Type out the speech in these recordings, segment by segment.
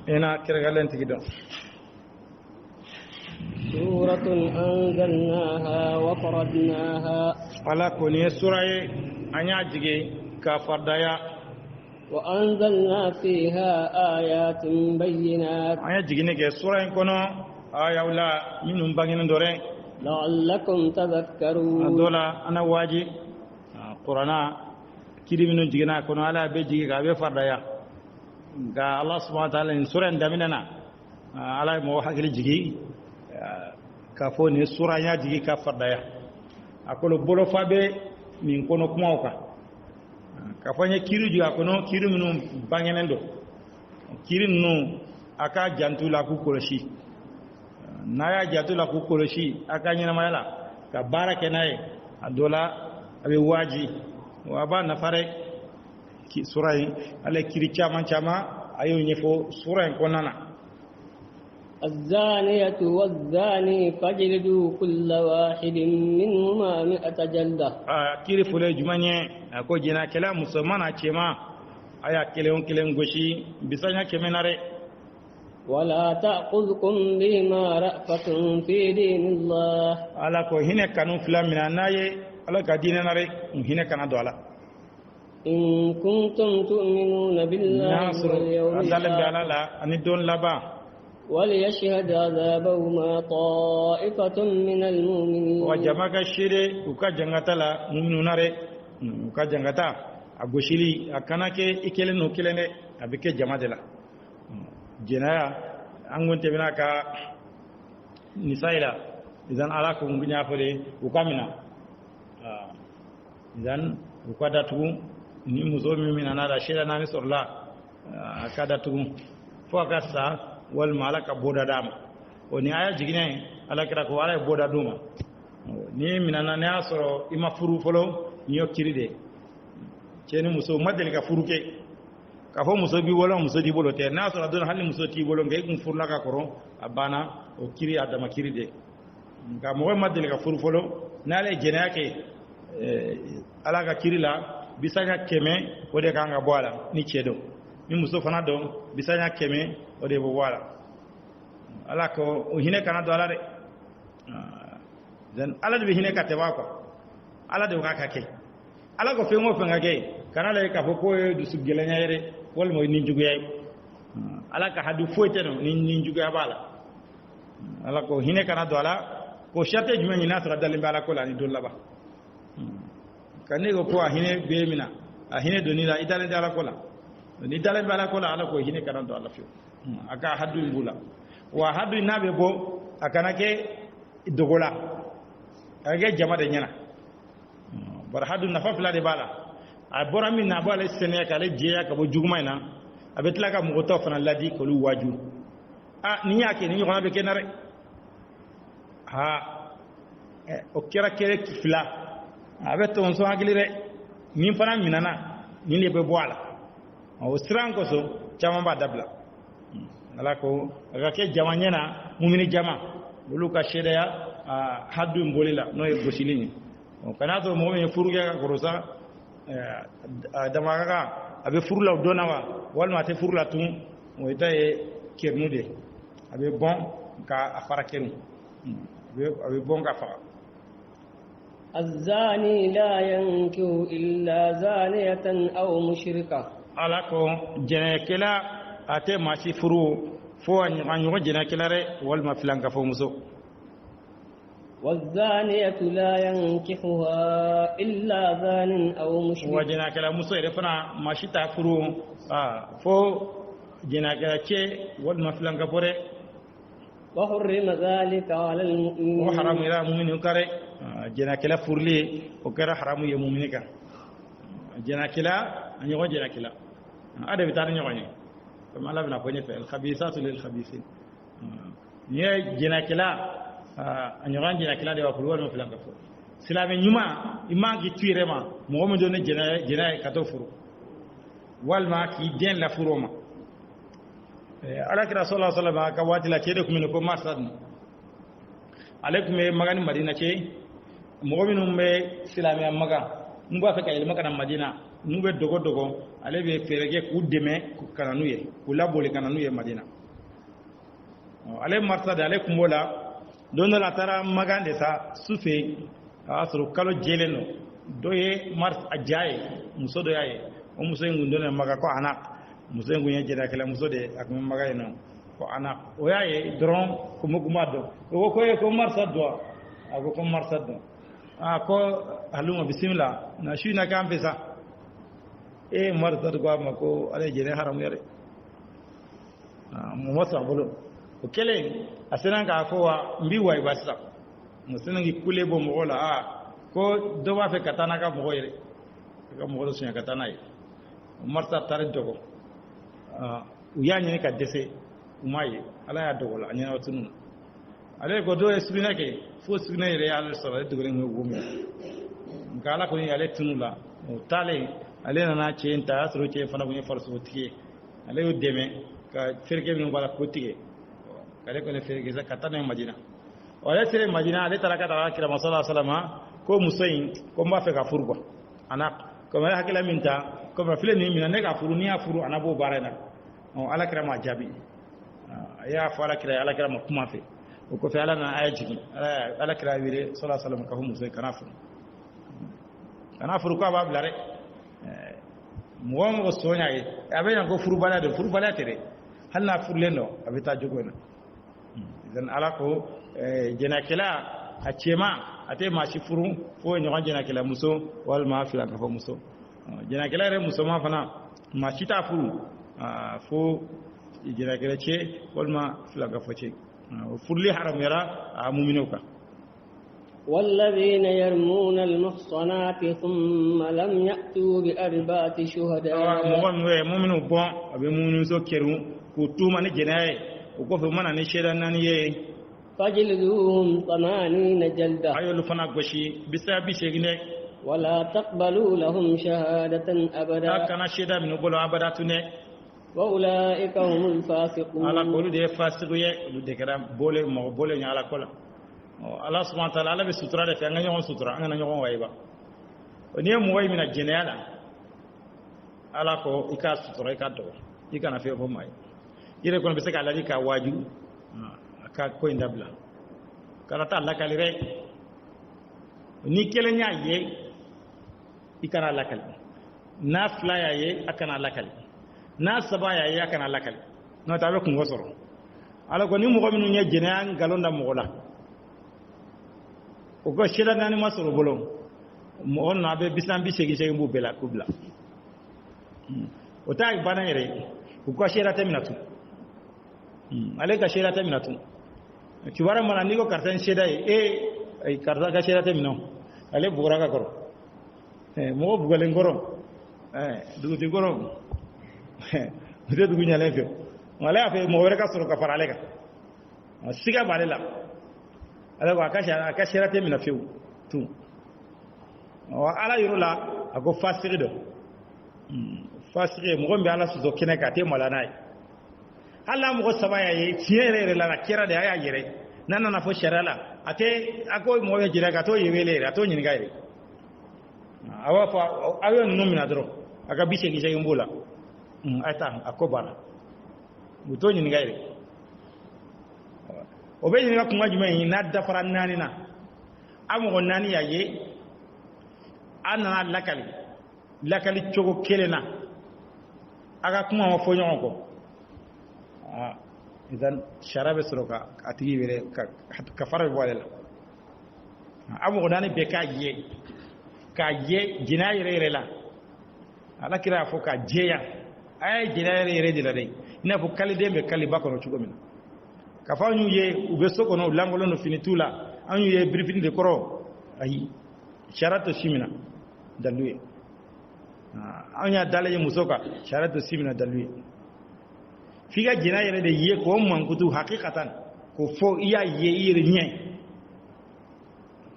ina kirgalen tigido سورة أنزلناها وفرضناها ala ko ni suraye anya jige ka fardaya وأنزلنا فيها آيات بينات anya jige ne ke suraye kono aya wala minum bangin dore لعلكم تذكرون dola ana waji qur'ana kiri minum jigina kono ala be jige ka be fardaya ga Allah subhanahu wa ta'ala in suraye daminana ala mo hakili jigi ka fo ni sura nya jigi ka fardaya akolo bolo fabe min kono kuma ka ka fanya kiru jiga kono kiru minum bangenendo kiru nu aka jantula ku koloshi naya jantula ku koloshi aka nyina mayala ka barake naye adola abe waji wa ba na fare ki surai ale kiri chama ayo nyefo surai konana الزانية والزاني فاجلدوا كل واحد منهما 100 جلدة kiri fule jumanye ko jina kala musamman chema aya kelen goshi bisanya kemenare ولا تأخذكم بما رأفة في دين الله ala ko hine kanu flamina naye ala ka dinanare hine kana do ala إن كنتم تؤمنون بالله واليوم adalam الآخر ala ani don laba وليشهد عذابهما طائفة من المؤمنين wa jamaga shire uka jangatala mu'minunare uka jangata agoshili akanake ikele no kelene abike jamadela jenaya angonte bina ka nisaila idan ala ko ngunya fere ukamina idan ukada tu ni muzomi mina nada shira nani sorla akada tu fo akasa wal malaka boda dama oni aya jigine ala kira ko ala boda duma ni minana ne asoro ima furu folo niyo kiride ceni muso madel ka furuke ka fo muso bi wala muso di bolo te na asoro don halli muso ti bolo ngay kum furla ka koro abana o kiri adama kiride ga mo madel ka furu folo na le jena ke ala ka kirila bisanya keme o de ka nga boala ni cedo ni muso fana don bisanya keme o de bo wala ala ko o hine kana do ala de dan ala de hine ka te ba ko ala de ka ke ala ko fe ngo fe ngake kana le ka fo ko du su gele nyaare wal moy ni jugu yay ala ka hadu foite no ni jugu ya bala ala ko hine kana do ala ko shate juma ni nasra dal mbala ko la ni do laba kanne ko hine be mina a hine do ni la itale dala ko la ni dala mbala ko la ala ko hine kana do ala fi aka hadu mbula wa hadu nabe bo akana ke dogola age jama de nyana bar hadu nafa fla de bala a bora min na bala sene ka le jeya ka bo juguma ina abetla ka mo to fana ladi ko lu waju ni yake ni yona be kenare ha o kera kere kifla abeto on so agilire ni fana minana ni le be boala o stranko so chama ba dabla ala ko aga ke jama nyana mumini jama bulu ka sheria haddu mbolila no e gosilini o kana to mo me furuge ka korosa dama ka abe furula donawa walma te furula tun o itaye kernude abe bon ka afara keru abe bon ka fa الزاني لا ينكح إلا زانية أو مشركة ala ko jenekela ate masi furu fo anyo jenekela re walma filanka fo muso والزانية لا ينكحها إلا زان أو مشرك وجنakela muso ere fana mashita furu fo jenakela che walma filanka pore وحرم ذلك على المؤمنين وحرام ila mu'minu kare jenakela furli o kara haramu ye mu'minika jenakela anyo jenakela ada bitar nyogoni comme Allah bina kwenye fa al khabithatu lil khabithin ni jenakela anyoran jenakela de wa furu walma filanka fo silame nyuma imangi tuirema mo mo jone jena kato furu walma ki den la furoma ala kira sallallahu alaihi wasallam ka wati la kede kuma ko masad alaikum magani madina ce mo minum be silame maga mun ba fa kay maka na madina n'u bɛ dogo ale bɛ fɛɛrɛ kɛ k'u dɛmɛ ka na n'u ye k'u laboli ka na n'u ye Madina ale marisa de ale kun b'o la don dɔ la a taara Magan de sa su fɛ a y'a sɔrɔ kalo jɛlen don dɔ ye a ja ye muso dɔ y'a ye o muso in kun donnen Magan ko Anak muso in kun ye jɛnɛkɛla muso de a kun bɛ Magan yen nɔ ko Anak o y'a ye dɔrɔn ko dɔn o ko marisa dɔn a ko marisa dɔn ko haluma bisimila na su in na k'an fɛ sa marisa de ko a ma ko ale ye jɛnɛ haramu yɛrɛ mun ma sɔn a bolo o kɛlen a sera k'a fɔ wa n b'i wayiba sisan o sera k'i kule bɔ mɔgɔ la ko dɔ b'a fɛ ka taa n'a ka mɔgɔ ye ka mɔgɔ dɔ sonya ka taa n'a ye marisa taara dɔgɔ u y'a ɲini ka dɛsɛ u m'a ye ala y'a dɔgɔ la a ɲɛna tunu ale ko dɔw ye sugunɛ kɛ fo sugunɛ yɛrɛ y'ale sɔrɔ ale dogolen bɛ wo min nka ala kɔni y'ale tunu la o taalen ale nana cɛ in ta a y'a sɔrɔ cɛ in fana tun ye farisogotigi ye ale y'o dɛmɛ ka fereke min b'a la k'o tigɛ k'ale kɔni fereke ka taa n'a ye Madina ale sera Madina ale taara ka taa Kira sallallahu alaihi wasallam ko muso in ko n b'a fɛ ka furu quoi Anak comme ale hakilila min ta comme filɛ nin minɛ ne ka furu n'i y'a furu ana b'o baara in na ala kira m'a jaabi a y'a fɔ ala kira ma kuma fɛ o kɔfɛ ala nana aya jigin ala kira wele sallallahu alaihi wasallam k'a fɔ muso ye kana furu ko a b'a bila dɛ mɔgɔ o mɔgɔ sɔn y'a ye a bɛ ɲa ko furubaliya don furubaliya tɛ dɛ hali n'a furulen don a bɛ taa jogo in na ala ko jɛnɛkɛla a cɛman a tɛ maa si furu fo ɲɔgɔn jɛnɛkɛla muso walima filankafɔ muso jɛnɛkɛla yɛrɛ musoman fana maa si t'a furu fo jɛnɛkɛla cɛ walima filankafɔ cɛ o furuli haramuyara a muminew kan والذين يرمون المحصنات ثم لم يأتوا بأربعة شهداء مؤمنوا بون أبي مؤمنوا سكروا كتوما نجناي وكفوا منا نشيدا نانيه فجلدوهم 80 جلدة أيوة لفنا قشي بسبب شيء ولا تقبلوا لهم شهادة أبدا كان شيدا من قبل أبدا تنه وأولئك هم الفاسقون على قولوا ده فاسقية لذكرهم بولي على كلا Allah subhanahu wa ta'ala ala be sutura de fe nga ñogon sutura nga ñogon wayba ni mo way mina jeneala ala ko ika sutura ika do ika na fe fo may yire ko be se ka lali ka waju ka ko indabla kala ta la kali rek ni kele nya ye ika na la kali na flya ye akana la kali na sabaya ye akana la kali no tabe ko ngosoro ala ko ni mo ko minu nya jenean galonda mo la o ko shira nani masoro bolo mo on abe bisan bi segi segi bu bela kubla o tay bana yere o ko shira taminatu ale ka shira taminatu ci wara mana ni ko kartan sheda ay karta ka shira tamino ale bugura ka koro mo bugalen goro duguti goro mo de dugu nyale fe wala fe mo wara ka soro ka farale ka siga balela ala ko akashira te mina few tu wa ala yurula ako fasiri do fasiri mo gombe ala suzo kene ka te mala nay ala mo sabaya ye tiere la kira de aya yere nana na fo sharala ate ako mo ye jira ka to yewele ato nyi ngaire awa fa ayo no mina dro aka bise gi sey mbula ata akobara buto nyi ngaire o be ɲininka kuma jumɛn ye n'a dafara naani na a mɔgɔ naani y'a ye a nana lakali cogo kelen na a ka kuma ma fɔ ɲɔgɔn kɔ idan sariya bɛ sɔrɔ ka a tigi wele ka fara bɛ bɔ ale la a mɔgɔ naani bɛɛ k'a ye jɛnɛya yɛrɛ yɛrɛ la ala kira y'a fɔ ka jɛya a ye jɛnɛya yɛrɛ yɛrɛ de la dɛ i n'a fɔ kaliden bɛ kali ba kɔnɔ cogo min na ka fa ñu ye u be so kono langolo no fini tula an ñu ye briefing de koro ay sharato simina daluye an ya dalaye musoka sharato simina daluye figa jina yere de ye ko mankutu haqiqatan ko fo iya ye yere nye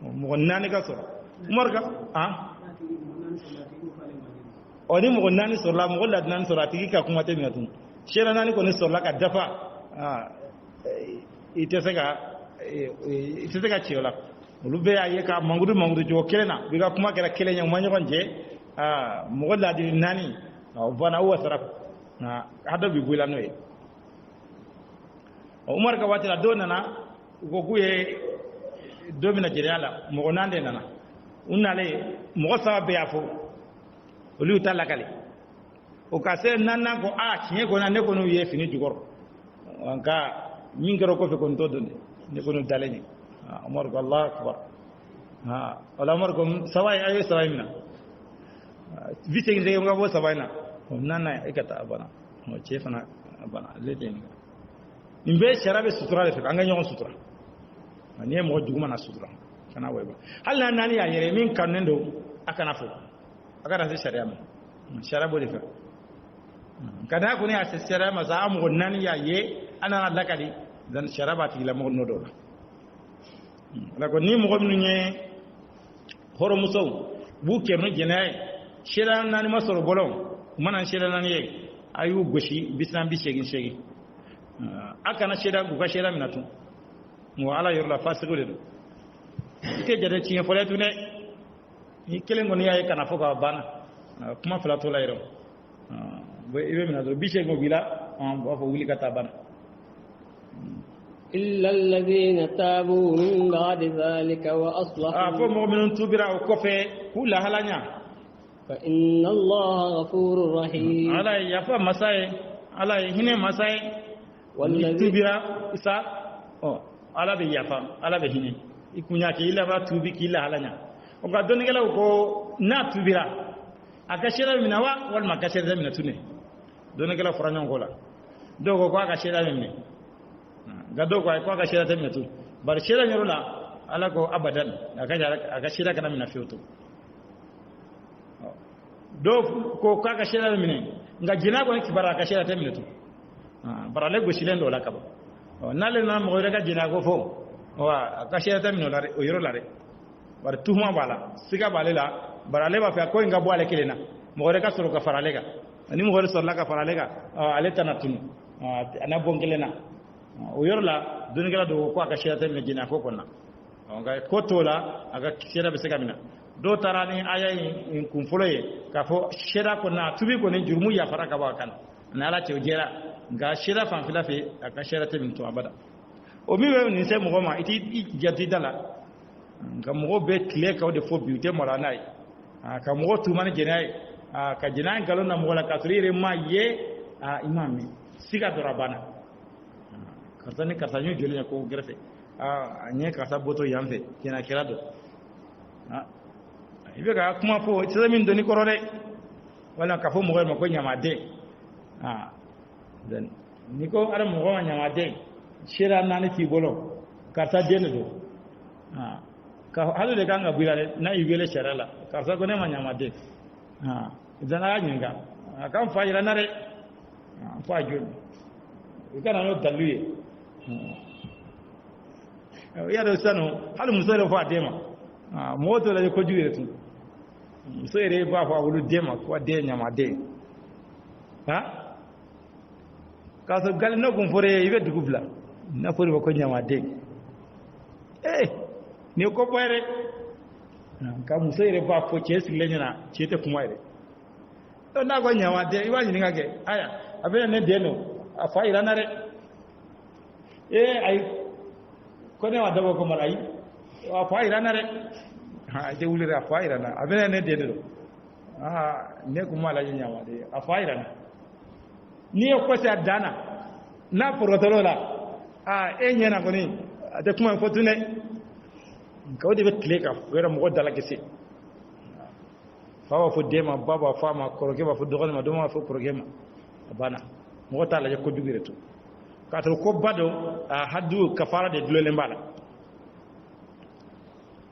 mo nani ka so morga oni mo nani so la mo la nani so ratigi ka kuma te minatu shera nani ko ne so la ka dafa ite se ka ciola olu be aye ka mangudu jo kelena bi ga kuma kera kelenya ma nyogon je mo la di nani bana wa saraf hado bi bula noy Umar ka watira do nana ko kuye do mina jeriala mo nande nana unale mo sababe afo olu talakale o ka se nanna ko kiye ko na ne ko no ye fini jugor anka min garo ko fe ko to donde ne ko no daleni Umar ko Allah akbar wala Umar ko sawai ayo sawai mina vite ngi ngabo sawai na nanna ikata abana mo chefana abana leten imbe sharabe sutura le fe anga nyon sutura ni mo duguma na sutura kana wayba halla nani ya yere min kanendo akana fo akana se sharia mo sharabo le fe kada ko ni ase sharia ma za mo nani ya ye ana lakali dan sharabati la mo nodo la ko ni mo ko nye horo muso bu kerno jenay shira nani masoro bolon manan shira nani ye ayu goshi bisam bi shegi akana sheda guga sheda minatu mo ala yorla fasigo de ite jade ci fole tu ne ni kele ngoni yaay kana foka bana kuma fala to layro bo ibe minatu bi shego bila bo fo wuli kata bana illa alladhina tabu min ba'di dhalika wa aslahu fo mu'minun tubira o kofe kula halanya fa inna allaha ghafurur rahim ala yafa masai ala hine masai tubira isa ala be yafa ala be hini ikunya ke ila ba tubi kila halanya o ga don gela ko na tubira aka shira minawa wal makashira mina tune don gela furanyon gola dogo ko aka shira minne ga dogo ko aka shira ta mina tu bar shira nyorola ala ko abadan aka shira kana mina fiutu do ko aka shira minne nga jina ko kibara aka shira ta mina tu barale gosilen do la kaba nale na mo rega jina go fo wa ka sheta min la o yoro la re bar tuhuma bala siga balela barale ba fa ko nga bo ale kelena mo rega soro ka farale ga ani mo hore soro la ka farale ga ale tanatun ana bongelena o yoro la dunigala do ko ka sheta min jina ko konna nga ko tola aga sheta be siga mina do tarani ayayi in kum foloye ka fo sheta ko na tubi ko ne jurmu ya faraka ba kan na ala ce jera ga shira fan fila fe aka shira te min to abada o mi we ni se mo ma iti jati dala ga mo be kle ka de fo biute mara nai ka mo tu man jenai ka jenai galon na mo la ka sire ma ye imami siga do rabana kartani kartanyo jole ko grefe anye ka sa boto yamfe kina kirado ibe ga kuma fo tse min doni korore wala ka fo mo ma ko nyama de dan niko ara mo goma nyama de shira nani ti bolo karta dele do ka halu de ganga bilale na ibele sharala karta ko ne ma nyama de dan ara nyinga kan fa ira nare fa jun ikana no daluye ya do sano halu musore fa dema moto la ko juire tu musore ba fa wulu dema ko de nyama de kaso gal no gum fore ibe dugubla na fori ko nyama de ni ko boyre ka musere ba fo chesi lenyana chete kumaire to na go nyama de iwani ni ngage aya abena ne de no afa ira nare ay ko ne wadabo ko marai afa ira nare de wulira afa ira na abena ne de no ne kuma la nyama de afa ira na ni ko se dana na porotolola enye na koni ate kuma fotune ko de betleka wera mo dala kese fawa fo dema baba fama korogema fo dogol ma doma fo korogema bana mo tala je ko dugiretu kato ko bado haddu kafara de dulele mbala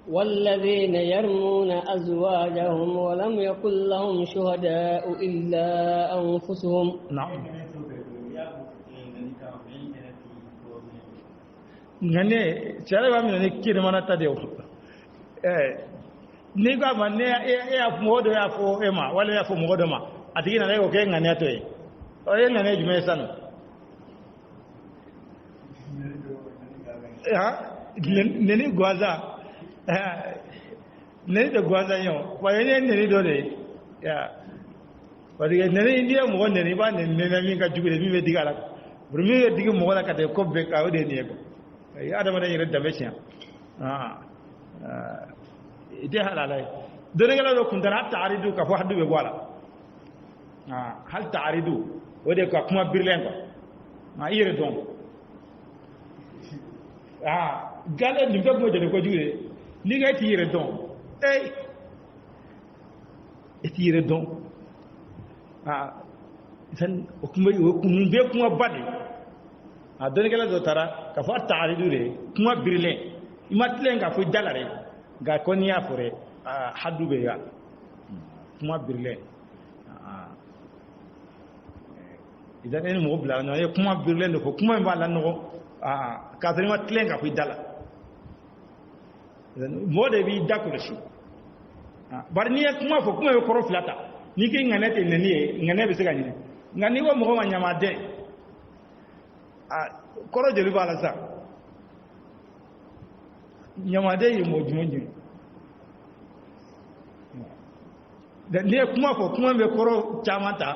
والذين يرمون أزواجهم ولم يكن لهم شهداء إلا أنفسهم نعم ngane chere ba mi ne kire mana tade o ni ga ma ne ya modo ya fo ema wala ya fo modo ma atigina leo ke ngane to e o ye ngane jume sano neni gwaza neni de gwaza yo wa ye neni do de ya parce que nene india mo nene ba nene min ka jugude mi be digala pour mi be digi mo la ka te ko be ka o de ne ko ya da ma yere da be chen ide halalai dole gala do kuntana ta'aridu ka fo haddu be wala hal ta'aridu wode ka kuma birlen ko yere don gale ni be mo de ko jugude ni ga ti yere don ti yere don san o kuma be kuma bade dole gala do tara ka fo ta'aridu le kuma birlen imatlen ka fo dalare ga koniya fure haddu be ya kuma birle idan en mo bla no kuma birle no kuma ba la no ka tani ma tlen ga fu dala idan mo de bi dakko shi bar ni kuma fo kuma ko ro flata ni ke ngane te ni ngane be se ga ni ngani wo mo ma nyama de ko ro jeli bala sa nyama de yi mo jumunji da ne kuma ko kuma be koro chamata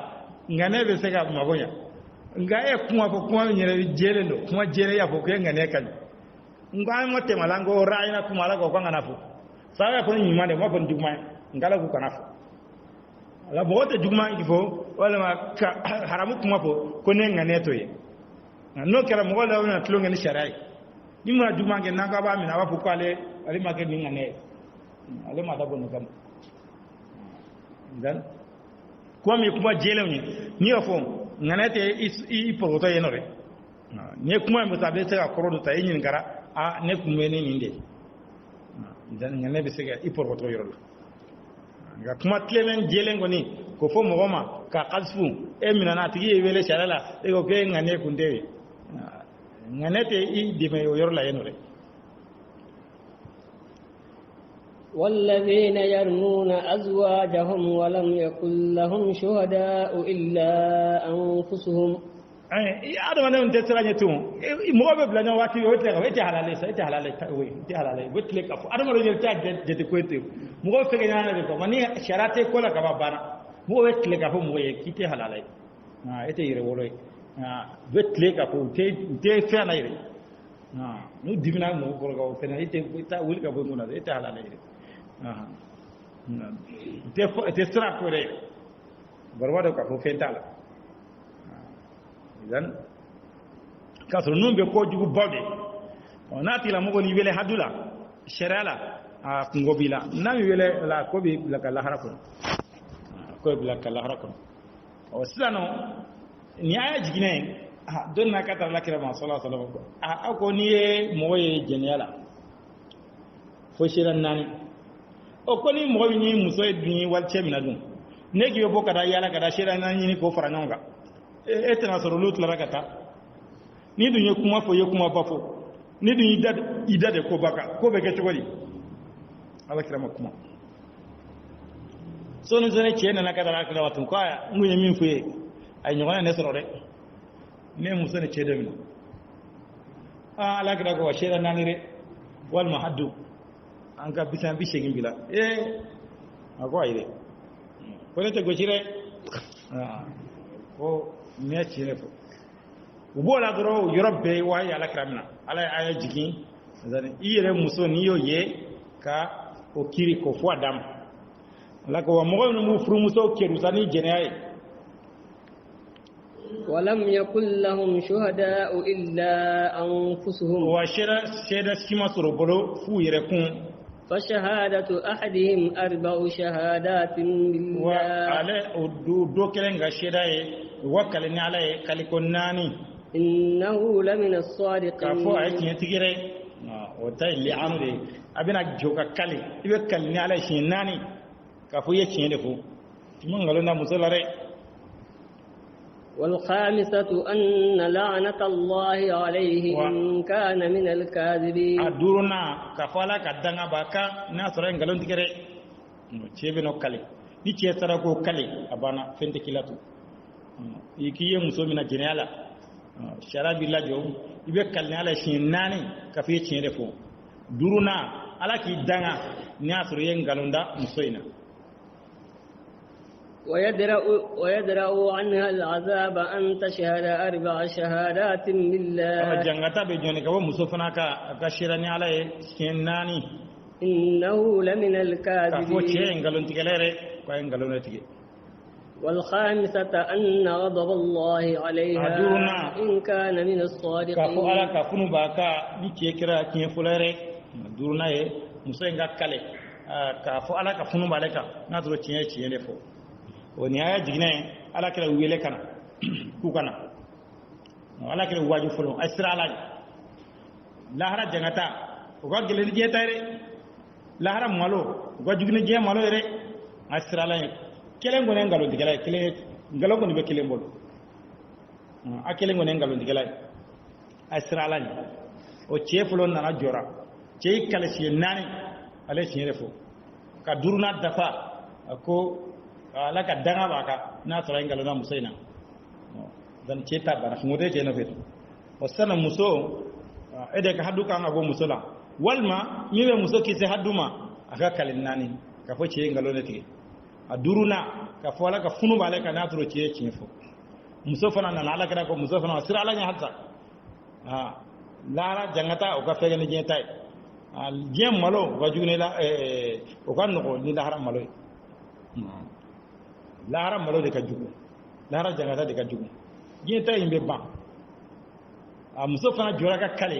ngane be se ga magonya ngaye kuma ko kuma nyere jere no kuma jere ya ko ngane kan ngwa mo te malango raina kuma la ko ngana fu sawa ko ni mande mo ko dugma ngala ko kana fu la bo te dugma ifo wala ma haramu kuma ko ne ngane to ye no kala mo wala na tlo ngani sharai ni ma dugma ngen nanga ba mi na ba fu ko ale ma ke ni ngane ale ma da bonu kam dan komi kuma jelewni ni ofo nganete I poroto yenore ne kuma mo tabe sega korodo tay nyin gara ne kuma ne ninde dan ngane be sega I poroto yoro ga kuma tlemen jelengo ni ko fo mo goma ka qalfu minana tigi wele shalala ko ke ngane kundewe nganete I dime yoro la yenore والذين يرمون أزواجهم ولم يكن لهم شهداء إلا أنفسهم هذا ما نقول تسرع نتوم مغرب بلنا واتي وتلقى وتي حلالي وتي حلالي وتلقى هذا ما نقول تاج جتكويتي مغرب فكنا أنا بقول مني شراتي كولا كبابانا مغرب تلقى فو مغرب كيتي حلالي إتي يروي وتلقى فو تي فينا يري نو دينا مو كولا فينا إتي تا ولك فو منا إتي حلالي te stra ko re barwado ka fo fentala idan kaso numbe ko jugu bawde onati la mogo ni wele hadula sherala ngobila nami wele la ko bi la kala harakon ko bi la kala harakon o sano ni aya jigine don na kata la kira ma sallallahu alaihi wasallam ko ni moye jeniala fo shiran nani o ko ni mo ni muso ni walche mina dum ne ki bo kada yala kada shira na ni ko fara nyonga etena soro lut la rakata ni du kuma fo kuma bafo ni du idade ko baka ko be ke togoli ala kirama kuma so ne zene chena na kada rakata watun ko aya nguye min fuye ay nyona ne soro de ne muso ne chede mina ala kada ko shira na ni re wal mahaddu an ka bisan bi shegin bila ako ayre ko ne te gochire ko ne chire fo ubo la doro yorobbe wa ya la kramna ala aya jigin zane ire muso ni yo ye ka o kiri ko fo adam la ko mo mu furu muso keru sani jenaye ولم يكن لهم شهداء إلا أنفسهم وشهد سيما سربلو فو يركون فشهادة أحدهم 4 شهادات بالله وعلى دو كلنغا شهداء وكلني على كالكوناني إنه لمن الصادقين كفو عيكي تجري وتاي اللي عمري أبينا جوكا كالي إذا كلني على شيناني كفو يكي دفو تمن غلونا مسلري والخامسة أن لعنة الله عليه إن كان من الكاذبين أدورنا كفالا كدنا باكا ناسرين غلون تكري تشيبنو كالي ni ce sarako kale abana fente kilatu ikiye musomina generala sharabi lajo ibe kalne ala shinani kafiye cin refo duruna ala ki danga ni asuru yen galunda musoina ويدرأ عنها العذاب أن تشهد 4 شهادات بالله jangata be joni ka muso fana ka shirani ala sinnani إنه لمن ka fo ce الكاذبين ngalon tigelere ko ngalon tige والخامسة أن غضب الله عليها أدورنا. إن كان من ka fo الصادقين ala ka funu ba ka ni ke kira kin fulere duruna ye muso nga kale ka fo ala ka funu ba le ka na to tiye le fo woni aya jigne ala kira wele kana ku kana ala kira waju fulo asira ala lahara jangata o ga gele je tayre lahara malo o ga jugne je malo re asira ala kelen gone ngalo digala kelen ngalo gone be kelen bol a kelen gone ngalo digala asira ala o che fulo na jora che kala si nani ale si refo ka duruna dafa ko ala ka danga baka na tora ngalo na musaina dan ce ta bara ngode ce na fet wasana muso ede ka hadu kan ago musola walma mibe muso ki se haduma aka kalin nani ka fo ce ngalo ne tike aduruna ka fo ala ka funu bale ka na toro ce ce fo muso fana na ala kada ko muso fana sira ala nya hatta lara jangata o ka fege ni je tay jiem malo wajune la o kan no ni la haram malo lahara malo de ka jugu lahara jangata de ka jugu yin ta yin be ban a muso fana jora ka kale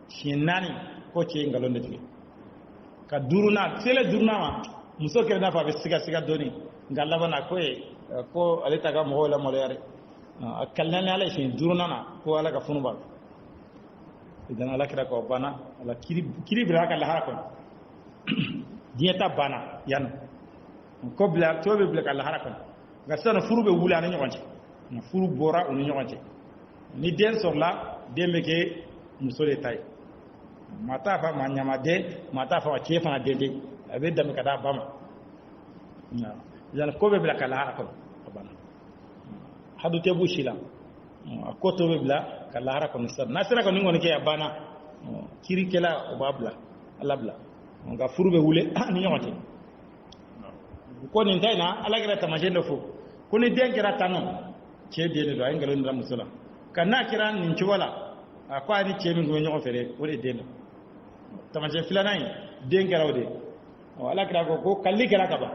shinani ko ce ngalon de tike ka duruna sele duruna ma muso kere na fa be siga doni ngalla bana ko ale ta ga mo la mo yare a kallani ala shin duruna na ko ala ka funu ba idan ala kira ko bana ala kiri bira ka lahara ko dieta bana yan ko bla tobe bla ka lahara ko ga sana furu be wula na nyonje na furu bora on nyonje ni den sorla dembe ke musole tay mata fa ma nyama de mata fa che fa de de abe dam ka da bama na yan ko be bla ka lahara ko bana hadu te bushila ko to be bla ka lahara ko nisar nasira ko ni ngone ke abana kiri kela o babla alabla nga furu be wule ni nyonje ko ni tayna alagira tamajendo fo ko ni den kira tano che de do ay ngalo ndam musula kana kira ni ciwala ko ani che mi ngonyo fere wole den tamaje filana den kira wode wala kira ko kalli kira ka ba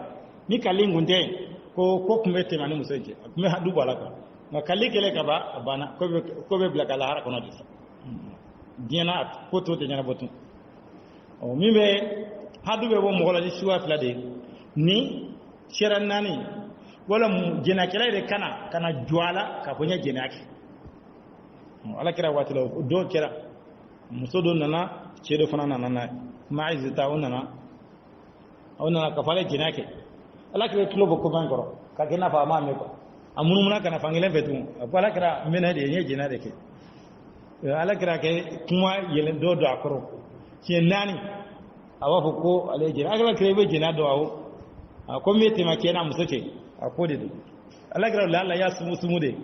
ni kalli ngunde ko kumete mani museje me hadu bala ka ma kalli kele ka ba bana ko be bla kala har kono disa diena ko to de nyana botu o mi be hadu be bo mo gola ni suwa fla de ni shiran nani wala jena kira de kana juala ka fonya jena ki ala kira watilo do kira muso do nana cedo fana nana maizita onana ka fale jena ki ala kira tulo boko bangoro ka kina fa ma me ko amunumuna kana fangile fetu ala kira mena de nye jena de ke ala kira ke kuma yelen do akoro ci nani awa ko ale jena ala kira be jena do awo ko mete ma kenan muso ce a ko de Allah gra la ya sumu de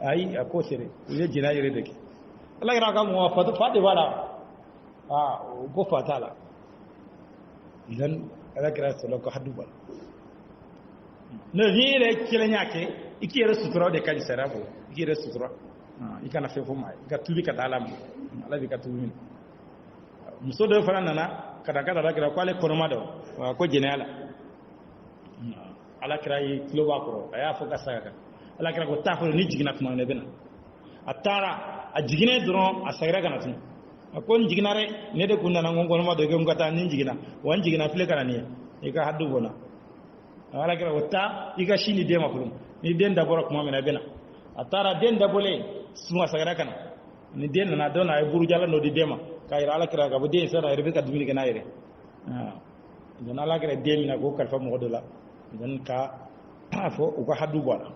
ai a ko sere ye jina yere de ke Allah gra ka mu fadi wala ko fatala idan Allah gra solo ko haddu bal ne yire kile nyake ikire sutura de kan serabo ikire sutura ikana fe fo mai ga tubi ka dalam Allah bi ka tubi muso de fana nana kada Allah gra ko ale konoma do ko jina ala kira yi kilo ba koro aya fo ka saga ala kira ko tafo ni jigina kuma ne bena atara a jigine dron a sagra kana tun akon jigina re ne de kunna nan gongo ma de gem kata ni jigina wan jigina file kana ni e ka haddu bona ala kira wata iga shini de makulum ni den da boro kuma me na bena atara den da bole suma sagra kana ni den na dona ay buru jala no di dema kayra ala kira ga bo den sara rebe ka dumini kana yere dan ala kira den na go kalfa mo dola dan ka tafo uko hadu bala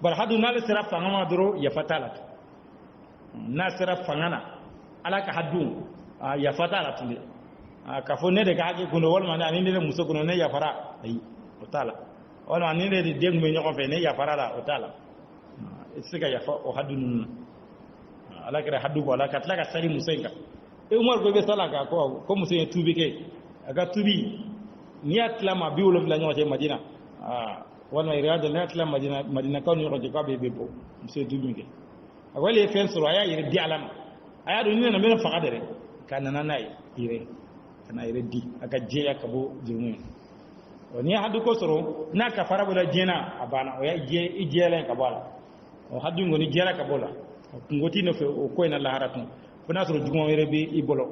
bar hadu nal sira fangama doro ya fatala na sira fangana alaka hadu ya fatala tule ka fo ne de ka ke kuno wal man ani ne muso kuno ne ya fara ay otala wala ani ne de deng me nyoko fe ne ya fara la otala isika ya fa o hadu nun alaka hadu bala ka tlaka sari musenga e umar ko be salaka ko musen tubi ke aga tubi niya klama bi wolo la nyote madina wala irada la tla madina kaw ni ko ka be be bo monsieur dubinge awale fen suru aya yire di alam aya do ni na mena faga dere kana na nay yire kana yire di aka je ya kabo jumu ni hadu ko suru na ka fara bola jena abana o ya je ijele ka bola o hadu ngoni jela ka bola ngoti no fe o ko ina la haratu funa suru jumu yire bi ibolo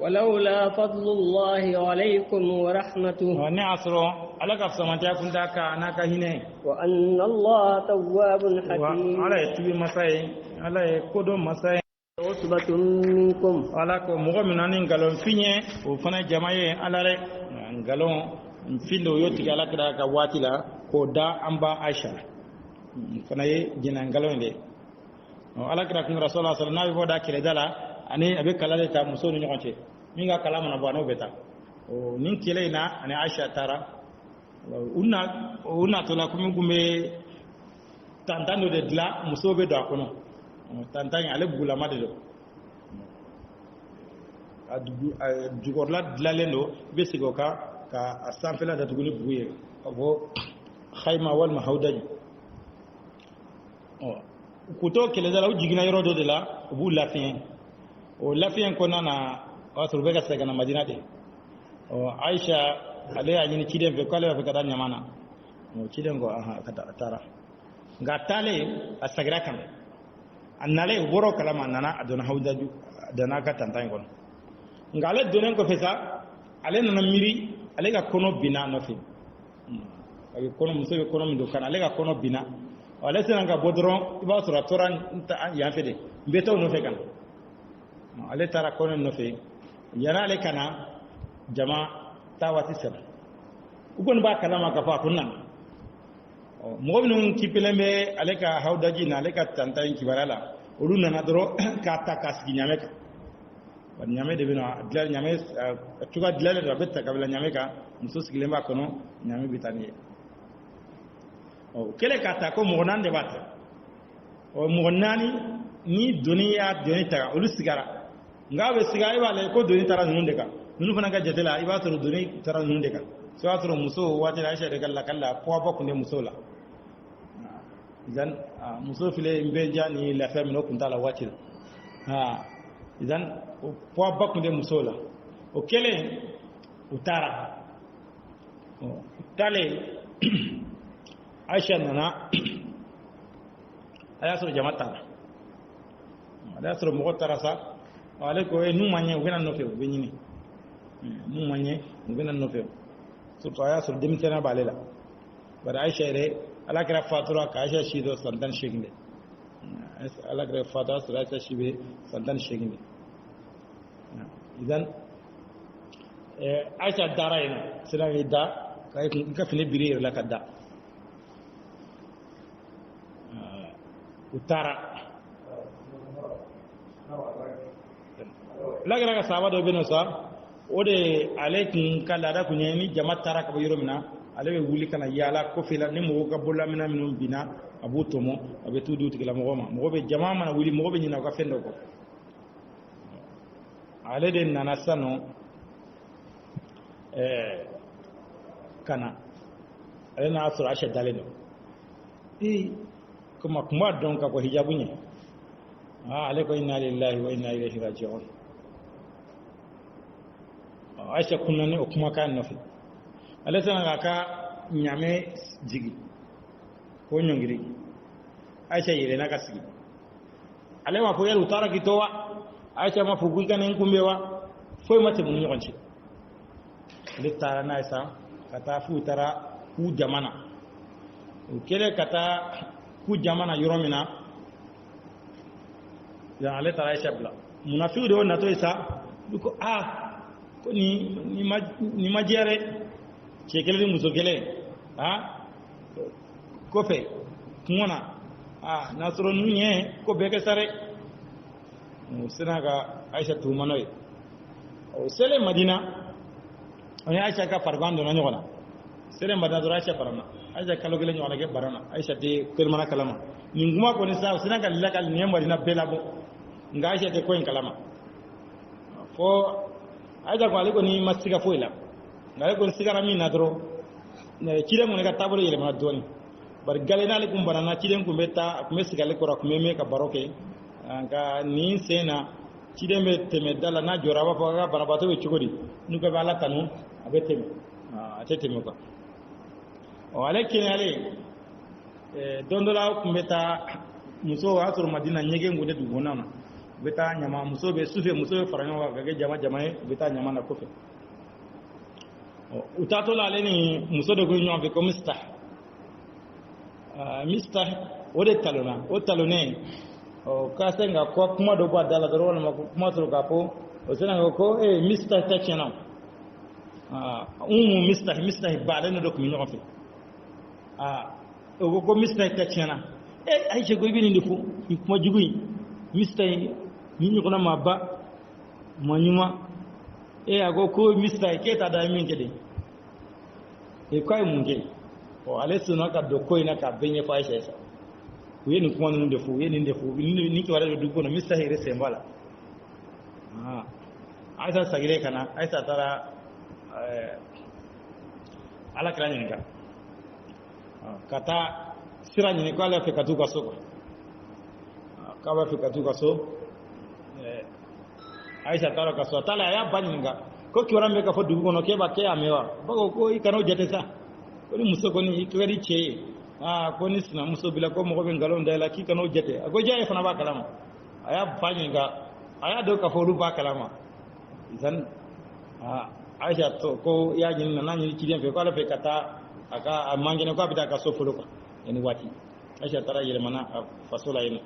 ولولا فضل الله عليكم ورحمته ونعصروا على كفسمانتي كنت كانaka hine وأن الله تواب حكيم على يتبي مساي على كودو مساي عصبة منكم على ko mogo minani ngalon finye o fana jamaye alare ngalon findo yoti ala kida ka watila ko da amba Aisha fana ye jina ngalon de ala kida kun rasulullah sallallahu alaihi wasallam da kire dala ani abe kala ta muso ni nyonche minga kala mana bano beta o nin kile na ani Aisha tara una to la kumi gume tantano de dla muso be do akono tantanya ale bugula madelo adu jugorla dla lendo be sigoka ka asamfela da tuguni buye abo khayma wal mahawdaji o kuto kile dala ujigina yoro do de la bu lafien o lafien ko nana wasu be ga sega na madina de o Aisha ale ya nyini kiden fe kala fe kada nyamana o kiden go aha kata tara ngatale asagira kan annale boro kala manana adona hawdaju dana ka tantan gon ngale donen ko fesa ale nana miri ale ga kono bina no fi ay kono muso be kono ndo kan ale ga kono bina wala senanga bodron iba sura toran ya fe de beto no fe kan ale tara kono no fe yana ale kana jama tawati sala ugon ba kalama ka fa kunna mo minun kipelembe ale ka hawdaji na ale ka tantan kibarala uruna na doro ka ta kasgi nyame ka wan nyame de bino dilal nyame tuga dilal do betta kabla nyame ka muso sigilemba kono nyame bitani o kele ka ta ko mo nan de batta o mo nani ni duniya ta ulu sigara ngabe sigai wala ko doni tara nunde ka nunu fana ga jatela ibatoro doni tara nunde ka so atoro muso wati Aisha de kala kala po ba kunde muso la idan muso file mbe jani la femme no kunta la wati idan po ba kunde muso la o kele utara o tale Aisha nana aya so jamata aya so mo tarasa wale ko nu manye ubena no fe ubenyini nu manye ubena no fe surtout aya sur demitena balela bara Aisha re ala kira fatura ka Aisha shi do sandan sheginde ala kira fatura sur Aisha shi be sandan sheginde idan Aisha dara ina sira da kai ka fini biri la kadda utara lagra ga sahaba do beno sa ode alaikum kala da kunye ni jama tara ka yoro mina ale be wuli kana yala ko fela ni mo ga bolla mina minum bina abutomo abe tudu tigala mo goma mo be jama mana wuli mo be nyina ka fendo ko ale de nana sano kana ale na asura Aisha daleno kuma don ka ko hijabu ne ale ko inna lillahi wa inna ilaihi raji'un Aisha kunani o kuma kan nafi ale sana ka nyame jigi ko nyongiri Aisha yire na kasigi ale ma ko yalu tara kitowa Aisha ma fugu kan en kumbewa foi mate mun nyonci le tara na Aisha kata fu tara ku jamana o kele kata ku jamana yoromina ya ale tara Aisha bla munafiu de na to Isa ko ko ni majere chekele ni musokele ko fe kumona nasro nunye ko beke sare musinaga Aisha tumanoy o sele Madina oni Aisha ka fargando na nyona sele Madina do Aisha barana Aisha kalogele nyona ke barana Aisha te kelmana kalama ninguma ko ni sa sinaga lakal ni Madina belabo nga Aisha te ko en kalama fo Aisha ko aliko ni masiga foila ngale ko sigara mi nadro ciden mun ka tabolo yele ma doni bar galena le kum banana ciden kum beta kum sigale ko rak meme ka baroke ka ni sena ciden be teme dala na jora ba fa bana bato be chugodi nu ko bala tanu abe teme teme ko o alake ale dondola kum beta muso wa tur madina nyege ngune du bonana beta nyama muso be sufe muso be faranyo wa gage jama beta nyama na kofe utato la leni muso de gunyo be ko mistah ode talona o talone o kasenga ko kuma do ba dala doro na kuma to ga ko o senanga ko mistah ta chena mistah ba leni do ko nyo fe o ko mistah ta chena ay je goy bi ni fu kuma jugui mistah ni ñu ko na mabba mo ñuma ago ko mistah ke ta da min kede koy munge o alesu na ka do koy na ka benye fa aisha yeni kuma nun defu ni ki wala do ko na mistah ire sembala aisha sagire kana aisha tara ala kranya nga kata sirani ni ko ala fe katu kaso ka ba fe katu kaso aisha tara kaso tala ya baninga ko kiwara me ka fo dugu kono ke ba ke amewa bago ko ikano jete sa ko ni muso ko ni ikari che ko ni sina muso bila ko mo ko be ngalon dala ki kano jete ago jaye fana ba kalama aya baninga aya do ka fo lu ba kalama izan aisha to ko ya jin na nani ci dem fe ko ala fe kata aka mangene ko abita ka so fo ko eni wati aisha tara yele mana fasola yin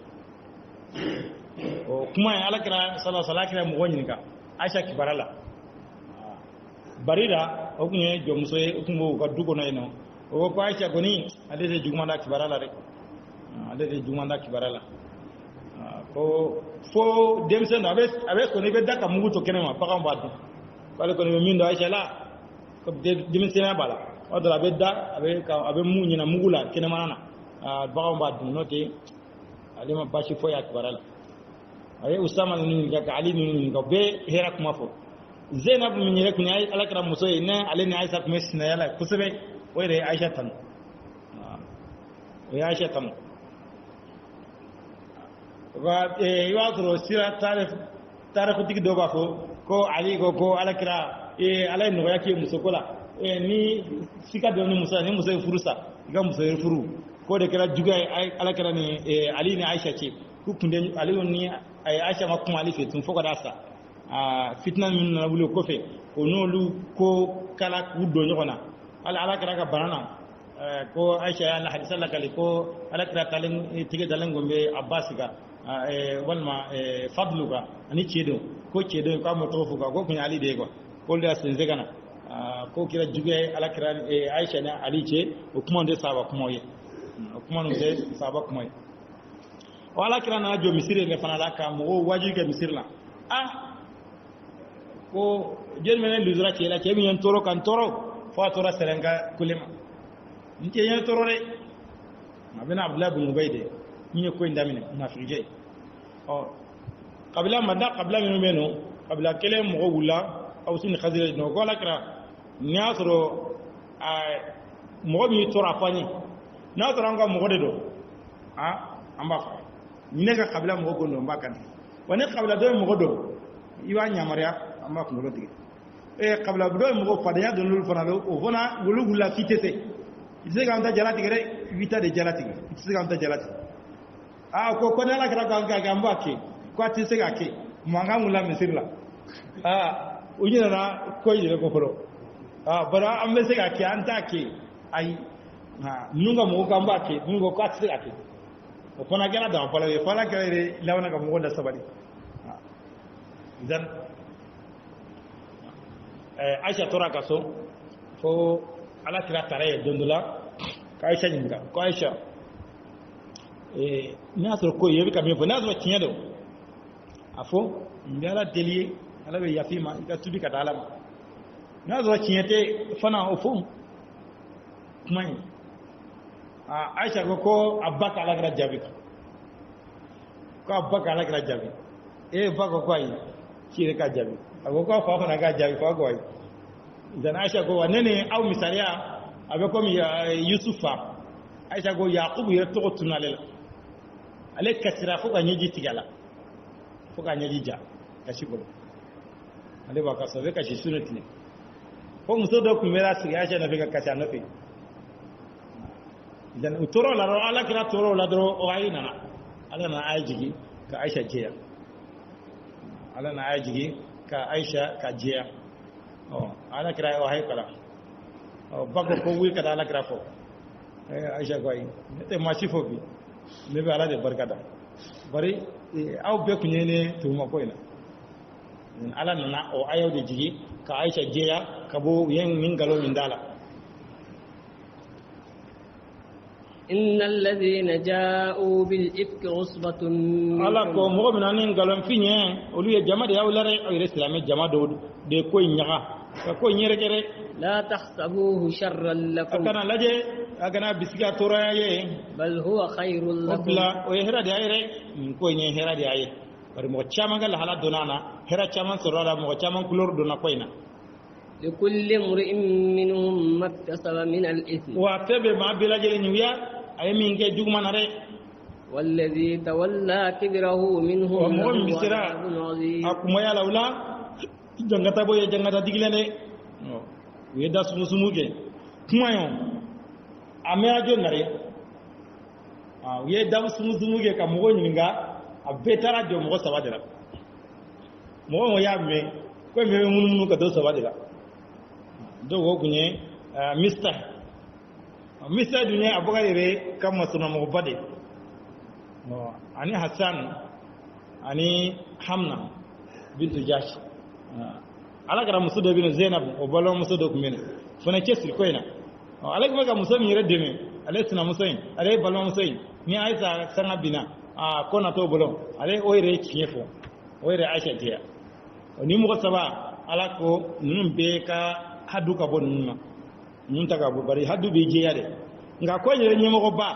o kuma ya alakira sallallahu alaihi wasallam mo nyinka aisha kibarala barira o kunye jomso e kumbo ka dugo na ino o ko aisha goni adede jugmanda kibarala rek adede jugmanda kibarala ko fo demsen abe ko ne be daka mugu to kenema pakam badu bale ko ne mindo aisha la ko demsen bala o dala be da abe mu nyina mugula kenema na pakam badu note alima bashi fo ya kibarala aye usama ni ga ali ni ga be hera kuma fo zainab min yere kun ay alakra muso ina ale ni aisha kuma sina yala kusube wayre aisha tan ya aisha tan wa yuadro sira tarikh tigi do ba ko ali ko alakra alay no yake muso kola ni sika do ni muso furusa ga muso furu ko de kala juga alakra ni ali ni aisha ce ku kunde ali ni ay aisha ma kuma ali fe tun foko da sa fitna min na wulo ko fe ko nolu ko kala ku do nyona ala kala ka banana ko aisha ya hadisa la kali ko ala kala talen tige dalen gombe abbas ga walma fadlu ga ani cedo ko mo tofu ga ko kun ali de go ko da sen zegana ko kira juge ala kala aisha na ali ce o kuma de saba kuma ye o kuma no de saba kuma ye wala kira na jo misire ne fana la ka mo waji ga misirla ko jermene luzura ce la ce mi yon toro kan toro fa tora serenga kulima nke yon toro re mabina abdullah bin ubayde ni ko indamine na frije qabla min meno qabla kele mo wula aw sin khazira no gola kra nyatro mo mi tora fani na tora nga mo de do amba fa ni ka qabla mo gondo mbakan woni qabla do mo godo iwa nyamaria amma ko ngolo tigi qabla do mo fadaya do lul fanalo o fona gulu gula fitete ise ga anta jalati gere vita de jalati ise ga anta jalati ko nala kra ga gamba ke ko ati se ga ke mwanga mula misirla unyina na ko yire ko foro bara amme se ga ke anta ke ai nunga mo gamba ke nungo ko ati se ga ke o fona gana da fala we fala kere lawana ga mo da sabari idan aisha tora kaso fo ala kira tare dondola ka aisha nyinga ko aisha na so ko yebi kam fo na so tinya do afo ndala delie ala be yafima ka tubi ka dalama na so tinyete fana ofo kumai aisha ko abaka ala kira jabi ko abaka ala kira jabi bako kwai kire ka jabi ago ko fa na ga jabi ko goy dan aisha ko wanene au misalia abe comme yusufa aisha go yaqub yere to tunalela ale kasira fo ganyeji tigala fo ganyeji ja kashibolo ale ba ka sabe kashi sunatine ko muso do kumera sigi aisha na fika kasha na fi dan utoro la ro ala kira toro la dro o ayina ala na ajigi ka aisha jiya ala na ajigi ka aisha ka jiya ala kira o hay kala bago ko wi kada ala kira fo aisha ko ay te masifo bi ne be ala de barkada bari aw be kunyene to ma ko ina ala na o ayo de jigi ka aisha jiya ka bo yen min galo min dala إن الذين جاءوا بالإفك عصبة ala ko mo min anin galon finye olu ye jama de yawlare ay islami jama do de koy nyaga ko nyere kere لا تحسبوه شرا لكم akana laje agana bisiga tora ye بل هو خير لكم obla o hera de ayre ko nye hera de aye bari mo chama gal hala donana hera chama sorala mo chama kulor dona koyna لكل امرئ منهم ما اكتسب من الإثم wa tebe ma bilaje nyuya ay min ke jugmana re والذي تولى كبره منهم ومؤمن له بسرعة. عذاب عظيم akuma ya laula jangata boye jangata diglene we da sumuke kuma yo ame ajo nare we da sumuke ka mo nyinga a betara jo mo sabadira mo ya me ko me munu ka do sabadira do go kunye Mr. dunya abogare kam masuna mo bade ani Hassan ani Hamna bintu Jash ala gara musudo bin Zainab o balo musudo kumene fona kesri koina ala kuma ga musami yere deme ala sina musayin ala balo musayin ni aisa sanga bina kona to bolo ala oyre kiefo oyre Aisha tiya ni mo saba ala ko num be ka hadu ka bon nun taga bo bari hadu be je yade nga ko nyere nyemo ko ba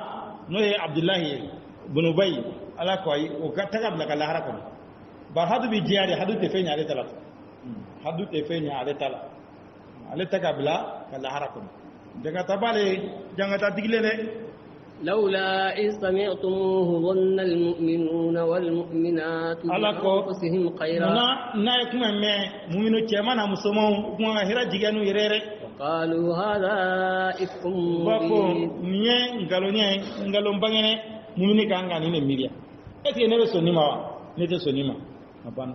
no ye Abdullahi ibn Ubay ala ko ay o ka taga bla kala harako ba hadu be je yade hadu te fenya ale tala hadu te fenya ale tala ale taga bla kala harako daga tabale janga ta diglene لولا إذ سمعتموه ظن المؤمنون والمؤمنات بأنفسهم خيرا na kuma me mu'minu chema na musomo kuma hira jiganu yerere قالوا هذا إفك bako مبين nye ngalo mbangene mu'mini kanga ni ne miria eti ne so nima wa ne te so nima hapana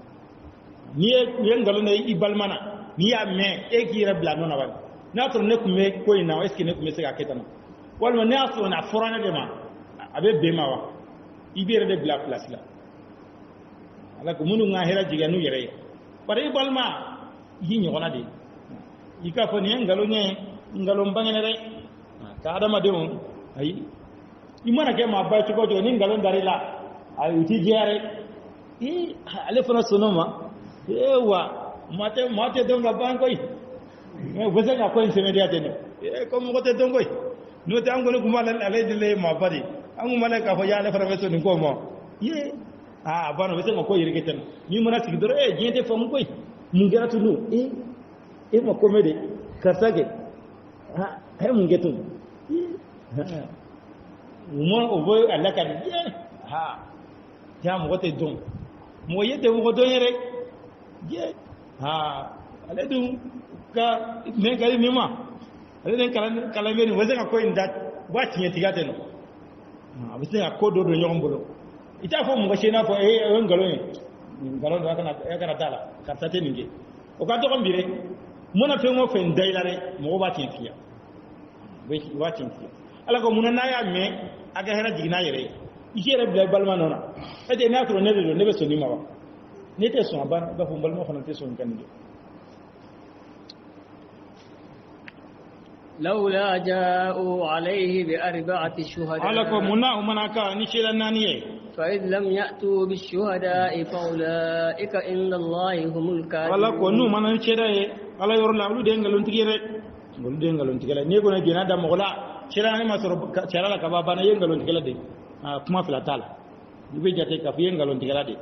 ni ngalo ne ibalmana ni ya me e ki rabla no na ba na to ne kume ko ina eske ne kume se ka ketana walma ne aso na forana de ma abe bema wa ibere de bla place la ala ko munu nga hera jiganu yere bare ibalma yi nyona de ika fo ne ngalo mbangene re ka adama de on ay imana ke ma ba chiko to ni ngalo darila ay uti jare ale fana sonoma ewa mate donga bankoy me bose ka ko intermediate tene ko mo te dongoy no te angone kuma ale dile ma bari angu mala ka fo ya ale fana beso ni ko mo ye bana bese ko yiri keten ni mona sigi doro jente fam koy mun gara tunu ma ko mede karsage hay mun getu mo o boy alla kan ye ya mo te don mo yete mo don yere ye ale dum ka ne kali ni ma ale den kala meni wese ka ko indat wa tinya tigate no abise ka ko do nyom bolo ita fo mo shena fo ngalo do kana tala ka tate ninge o ka to ko mbire mona fe ngo fe ndailare mo ba tin fiya be wa tin fiya ala ko muna na ya me aga hera jigina yere ijere bla balma nona ede na to ne be so ni ma wa ne te so ba fo balma fana te so nkanige لولا جاءوا عليه بأربعة شهداء علىكم منا ومناكا نشيل النانية فإذ لم يأتوا بالشهداء فأولئك عند الله هم الكاذبون علىكم نو منا نشيل على يورلا ولو دينغلون تيجي ولو دينغلون تيجي نيجونا جنادا مغلا شيلاني ما سرب شيلالا كبابنا ينغلون تيجي لدي كما في التال يبي جاتي كافي ينغلون تيجي لدي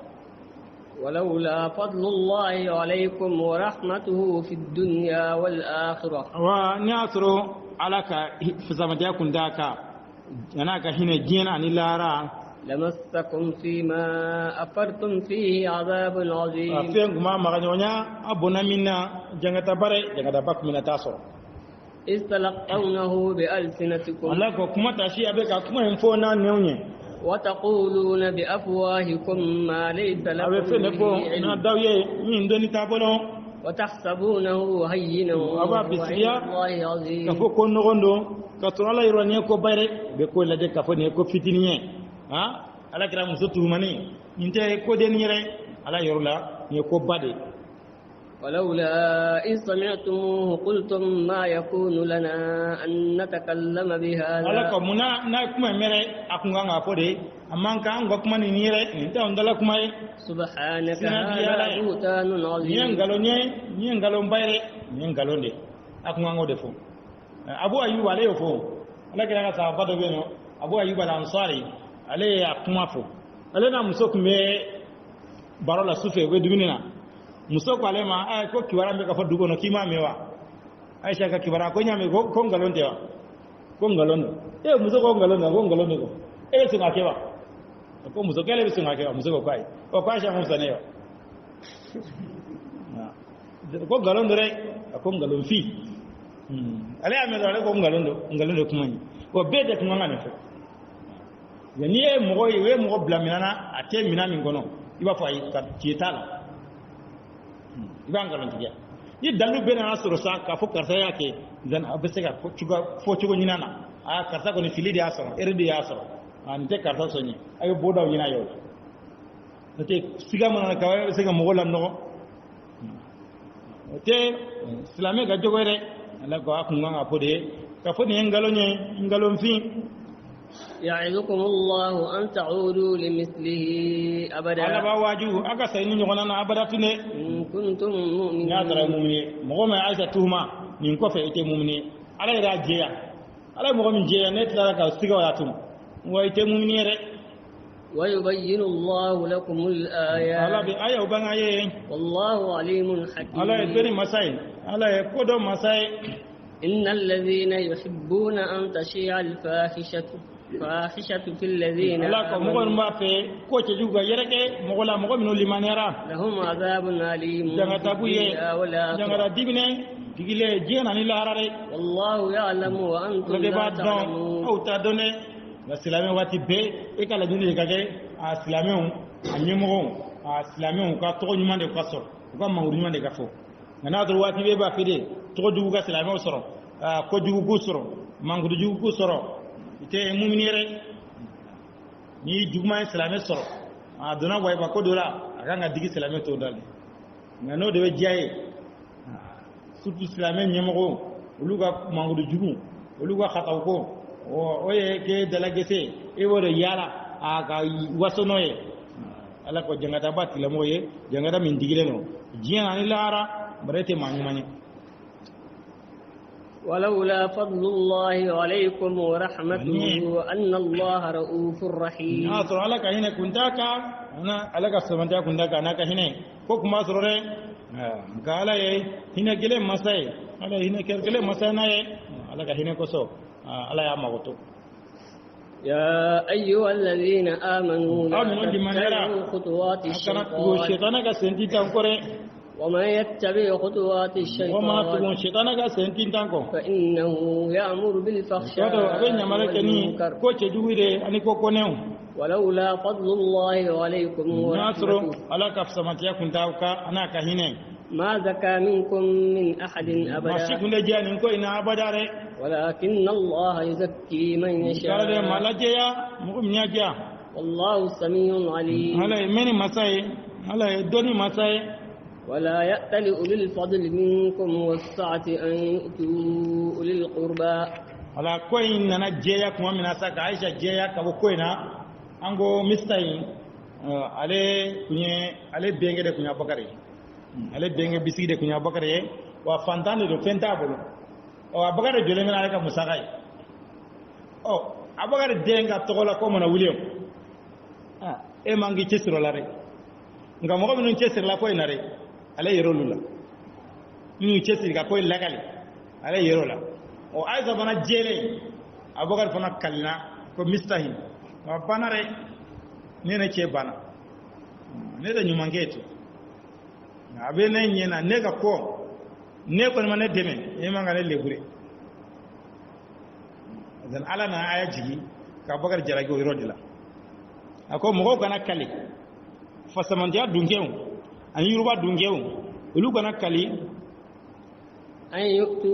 ولولا فضل الله عليكم ورحمته في الدنيا والآخرة ونعصروا alaka fisamatiya kundaka yana ka hine jina ni lara لمسكم فيما أفرتم فيه عذاب عظيم أفين كما مغنيونا أبونا منا جنگتا بره جنگتا باك منا تاسو إذ تلقونه بألسنتكم الله كما تاشي أبيك كما ينفونا نيوني وتقولون بأفواهكم ما ليس لكم به علم وتحسبونه هينا وهو عند الله عظيم كفو كون نغندو كترلا يروني كو بايري بكو لدي كفو ني كو فيتينيه ha ala kira muso tuhumani inte ko den yere ala yorla ni ko bade ولولا إن سمعتموه قلتم ما يكون لنا أن نتكلم بهذا ala ko muna na kuma mere akunga ngapode amman ka ngo kuma ni nire inte ondala kuma سبحانك هذا بهتان عظيم ni ngalo mbayre ni ngalo nde akunga ngo defo abu ayyub alayhi fo ala kira ka sahaba do beno abu ayyub al-ansari ale ya kuma fo ale na muso kumbe barola sufe we duminina muso ko ale ma ay ko kiwara me ka fo dugo no kima mewa aisha ka kiwara ko nyame ko ngalonde wa ko ngalondo muso ko ngalondo ko so ngakewa ko muso kele so ngakewa muso ko kai o kwa sha musa newa ko ngalondo re ko ngalon fi ale amero ale ko ngalondo kuma ni ko bede kuma ngane fo yani e mogo we mogo blaminana ate mina min gono iba fa ka tietala iba ngalon tiya ni dalu bena asoro sa ka fo karta yake dan abesega ko chuga fo chugo nyinana a karta ko ni filidi asoro eridi asoro an te karta sonyi ayo bodaw nyina yo te siga mana ka wa sega mogo lan no te islame ga jogore ala ko akunga ngapode ka fo ni ngalon fi يعظكم الله أن تعودوا لمثله أبدا على بواجو أكا سيني نغنانا أبدا تني إن كنتم مؤمنين يا ترى مؤمنين مغوما عايزة تهما من كوفة إتي مؤمنين على راجيا على مغوما جيا نتلا لك استيقوا ياتم وإتي مؤمنين ويبين الله لكم الآيات على بآية وبان آية والله عليم حكيم على يدري مسائل على يقودوا مسائل إن الذين يحبون أن تشيع الفاحشة في الذين الله مغول ما في كوتش جوجا يركي مغولا مغول من لمانيرا لهم عذاب أليم جنگتا بويه جنگتا ديبني ديغلي جينا ني لاراري والله يعلم وأنتم لا تعلمون أو تادوني السلامي واتي بي إكالا دوني كاكي السلامي أنيمغو السلامي كا تو نيمان دي كاسور كا مانغو نيمان دي كافو ngana do wati be ba fide to jugu ga salama soro ko jugu ko soro mangu jugu ko soro ite mu'minire ni jugma salama soro aduna way ba ko dola aga nga digi salama to dal ngano de jaye surtout salama nyemo oluga mangu jugu oluga khataw ko o ye ke dalagese e woro yala aga wasonoye ala ko jangata batila moye jangata min digile no jiana ni lara بريتي ماني ولولا فضل الله عليكم ورحمته وأن الله رؤوف رحيم ناصر عليك هنا كنتاك أنا عليك سمنتك كنتاك أنا كهنا كوك ما سروري قال هنا كله مساي على هنا كله مساي ناي عليك هنا كوسو على يا مغتو يا أيها الذين آمنوا لا تتبعوا خطوات الشيطان كسنتي تنكره وما يتبع خطوات الشيطان فإنه يأمر بالفحشاء والمنكر ولولا فضل الله عليكم ورحمته ما زكى منكم من أحد أبدا ولكن الله يزكي من يشاء والله سميع عليم ولا يأتل أولي الفضل منكم والسعة أن يؤتوا أولي القربى على كوين نانا جيا كما من أساك عائشة جيا كابو كوينا أنغو مستاين ale benge de kunya bakari ale benge bisigi de kunya bakari wa fantane do fenta bolo o abagare jole ngana ka musagai o abagare denga togola ko mona william e mangi cesiro la re nga mo ko min cesiro la ko inare ale yero lula ni cesiri ka ko lagali ale yero la o aiza bana jele abubakar fana kalina ko mistahi ma bana re ne ne ke bana ne da nyuma ngeto abe ne nyena ne ga ko ne ko ma ne deme e ma ngale lebure dan ala na aya jigi ka abubakar jarage o rodila ako mo ko kana kali fasamandiya dungew an yuruba dungew ulu kana kali an yu'tu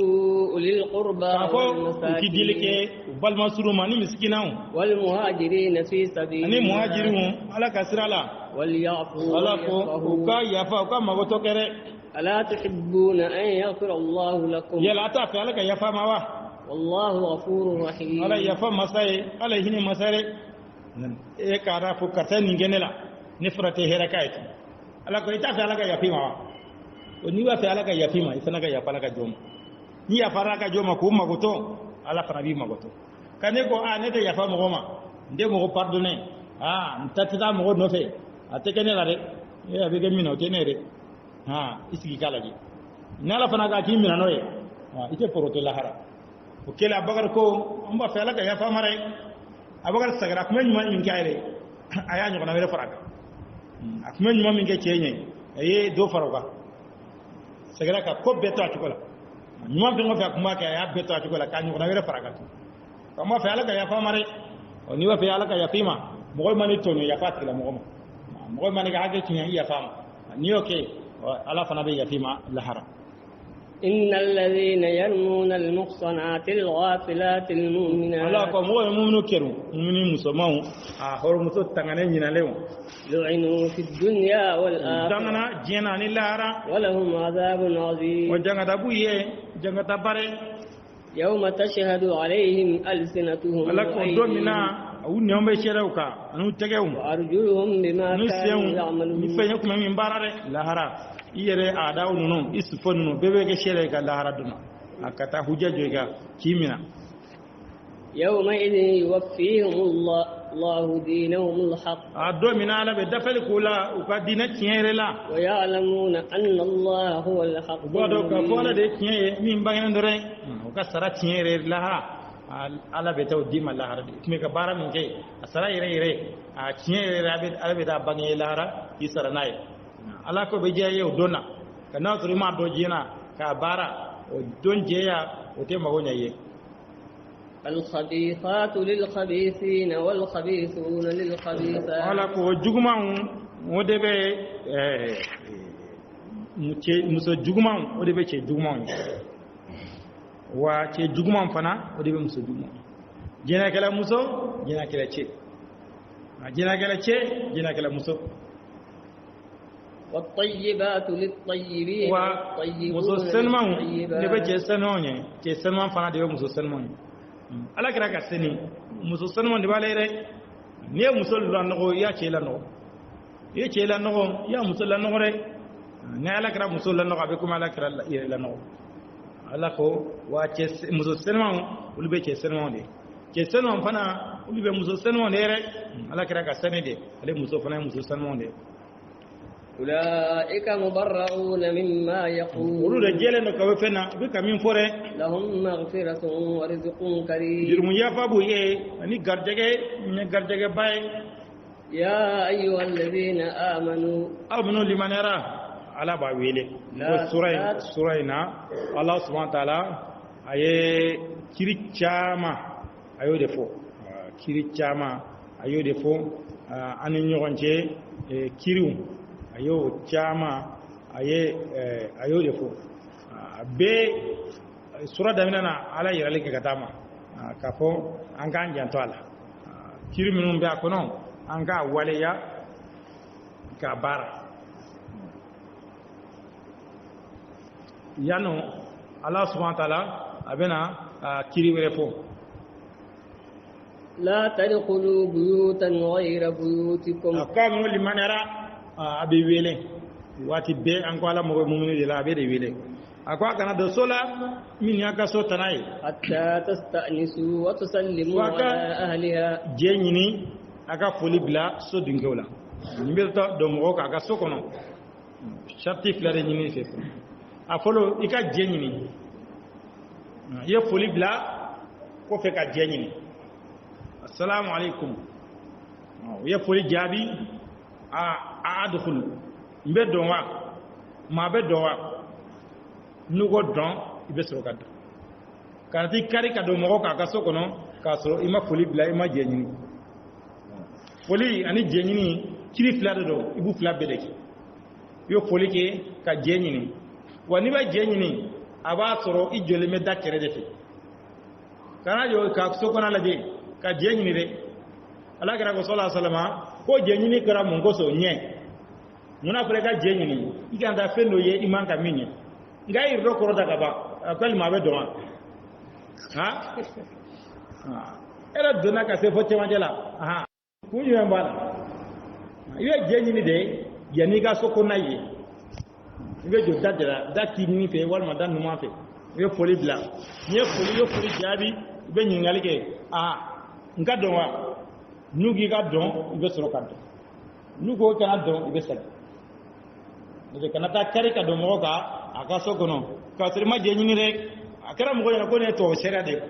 ulil qurba wal masakin kidilike bal masruma ni miskinaw wal muhajirin fi sabilillah ani muhajirun ala kasrala wal ya'fu ala ko ka yafa ka magoto kere ala tuhibbuna an yaghfira Allah lakum yala ta fa ala ka yafa mawa wallahu ghafurur rahim ala yafa masai ala hini masare e kara fo karta ningenela ni frate herakaiti ala ko ita fa ala ka yafi mawa o ni wa fa ala ka yafi ma ifana ka yafa ala ka joma ni yafa ala ka joma ko magoto ala fana bi magoto kane ko a ne te yafa mo goma nde mo pardonner ntata mo no fe atekene la de e abe ke mino tenere isigi kala ji nala fana ka kimi na noye ite poroto lahara o kela bagar ko amba fa ala ka yafa mare abagar sagara kuma nyuma min kaire aya nyo na wele faraka akuma nyuma min ke chenye aye do faroka sagara ka ko beto atukola nyuma be ngofa kuma ka ya beto atukola ka nyo na wele faraka kama fa ala ka yafa mare oni wa fa ala ka yafima mo mani tonyo yafa kila mo mani ga hage tinya yafa ni okay ala fana be yafima lahara إن الذين يرمون المحصنات الغافلات المؤمنات الله كم هو المؤمن كرو مؤمن مسلمون هو مسلم تعنى ينالهم لعنوا في الدنيا والآخرة دعنا جينا نلارا ولهم عذاب عظيم وجعنا تبويه جعنا تبارة يوم تشهد عليهم ألسنتهم الله كم دومنا أو نيوم بشروكا أنو تجاوم وأرجلهم بما كانوا يعملون نفينكم من بارة لهرا iyere adaw nunu isfon nunu bebe ke shere ka lahara duna akata hujjajo ga kimina yawma idin yuwaffihim Allahu dinahum alhaq ado mina ala be dafal kula ukadina tiere la wa ya'lamuna anna Allah huwa alhaq bodo ka fola de tiere min bangene ndore o ka sara tiere lahara ala be taw dima lahara me ka bara min ke asara ire a tiere rabe ala be da bangene lahara isara nay ala ko be jeeye o donna ka nawturi ma do jina ka bara o don jeeya o te mago nyaye الخبيثات للخبيثين والخبيثون للخبيثات ala ko juguma o debe muso juguma o debe che juguma wa che juguma fana o debe muso juguma jina kala muso jina kala che jina kala muso والطيبات للطيبين ومسلمان لبي جسنوني جسنمان فانا ديو مسلمان ala kira ka seni musulman de balere ne musulman no ya ce la no ye ce la no ya musulman no re ne ala kira musulman no be kuma ala kira la no ala ko wa ce musulman ulbe ce senman de ce senman fana ulbe musulman de re ala kira ka seni de ale musulman de أولئك مبرؤون مما يقولون ولو رجال نكوا فينا بكمين فورة لهم مغفرة ورزق كريم جرم يافابو يه أني غرجة باي يا أيها الذين آمنوا لمن يرى على باويله سورة الله سبحانه وتعالى أيه كريتشاما أيو دفو كريتشاما أيو دفو أني نيوانجي كيرو ayo chama ayo defo be sura damina na ala yirale ke katama kafo anga njanto ala kiri minum be akono anga wale ya ka bara yano Allah subhanahu wa ta'ala abena kiri wele fo la tadkhulu buyutan ghayra buyutikum akamu liman yara abe wele wati be an ko ala mo mu'minu de la be de wele akwa kana do sola min ya ka so tanai hatta tasta'nisu wa tusallimu ala ahliha jenyini aka foli bla so dingewla nimbelta do mo ko aka so kono sharti flare nyini fe a folo ika jenyini ye foli bila ko fe ka diɲɛ ɲini assalamu alaikum ye foli jaabi adkhulu mbe dɔn wa maa bɛ dɔn wa n'u ko dɔn i bɛ sɔrɔ ka dɔn kana t'i kari ka don mɔgɔ k'a ka so kɔnɔ k'a sɔrɔ i ma foli bila i ma diɲɛ ɲini foli ani diɲɛ ɲini ciri fila de don i b'u fila bɛɛ de kɛ i ye foli kɛ ka diɲɛ ɲini wa n'i bɛ diɲɛ ɲini a b'a sɔrɔ i jɔlen bɛ da kɛrɛ de fɛ kana jɔ ka so kɔnɔ lajɛ ka diɲɛ ɲini dɛ ala kɛra ko sallallahu alaihi wasallam ko diɲɛ ɲini kɛra mun kosɔn ɲɛ munna fɔra i ka diɲɛ ɲini i kan ka fɛn dɔ ye i man ka min ɲɛ nka i yɛrɛ kɔrɔ da ka ban a ko maa bɛ dɔn wa e yɛrɛ donna ka se fo cɛmancɛ la kun jumɛn b'a la i bɛ diɲɛ ɲini de yanni i ka so kɔnɔna ye i bɛ jɔ da de la da k'i ɲini fɛ walima da numan fɛ i bɛ foli bila n'i ye foli jaabi i bɛ ɲininkali kɛ n ka dɔn wa n'u k'i ka dɔn i bɛ sɔrɔ ka dɔn n'u ko kana dɔn i bɛ segin parce kana taa kari ka don mɔgɔ kan a ka so kɔnɔ k'a sɔrɔ i ma diɲɛ ɲini dɛ a kɛra mɔgɔ ɲɛna ko ne ye tubabu sariya de ye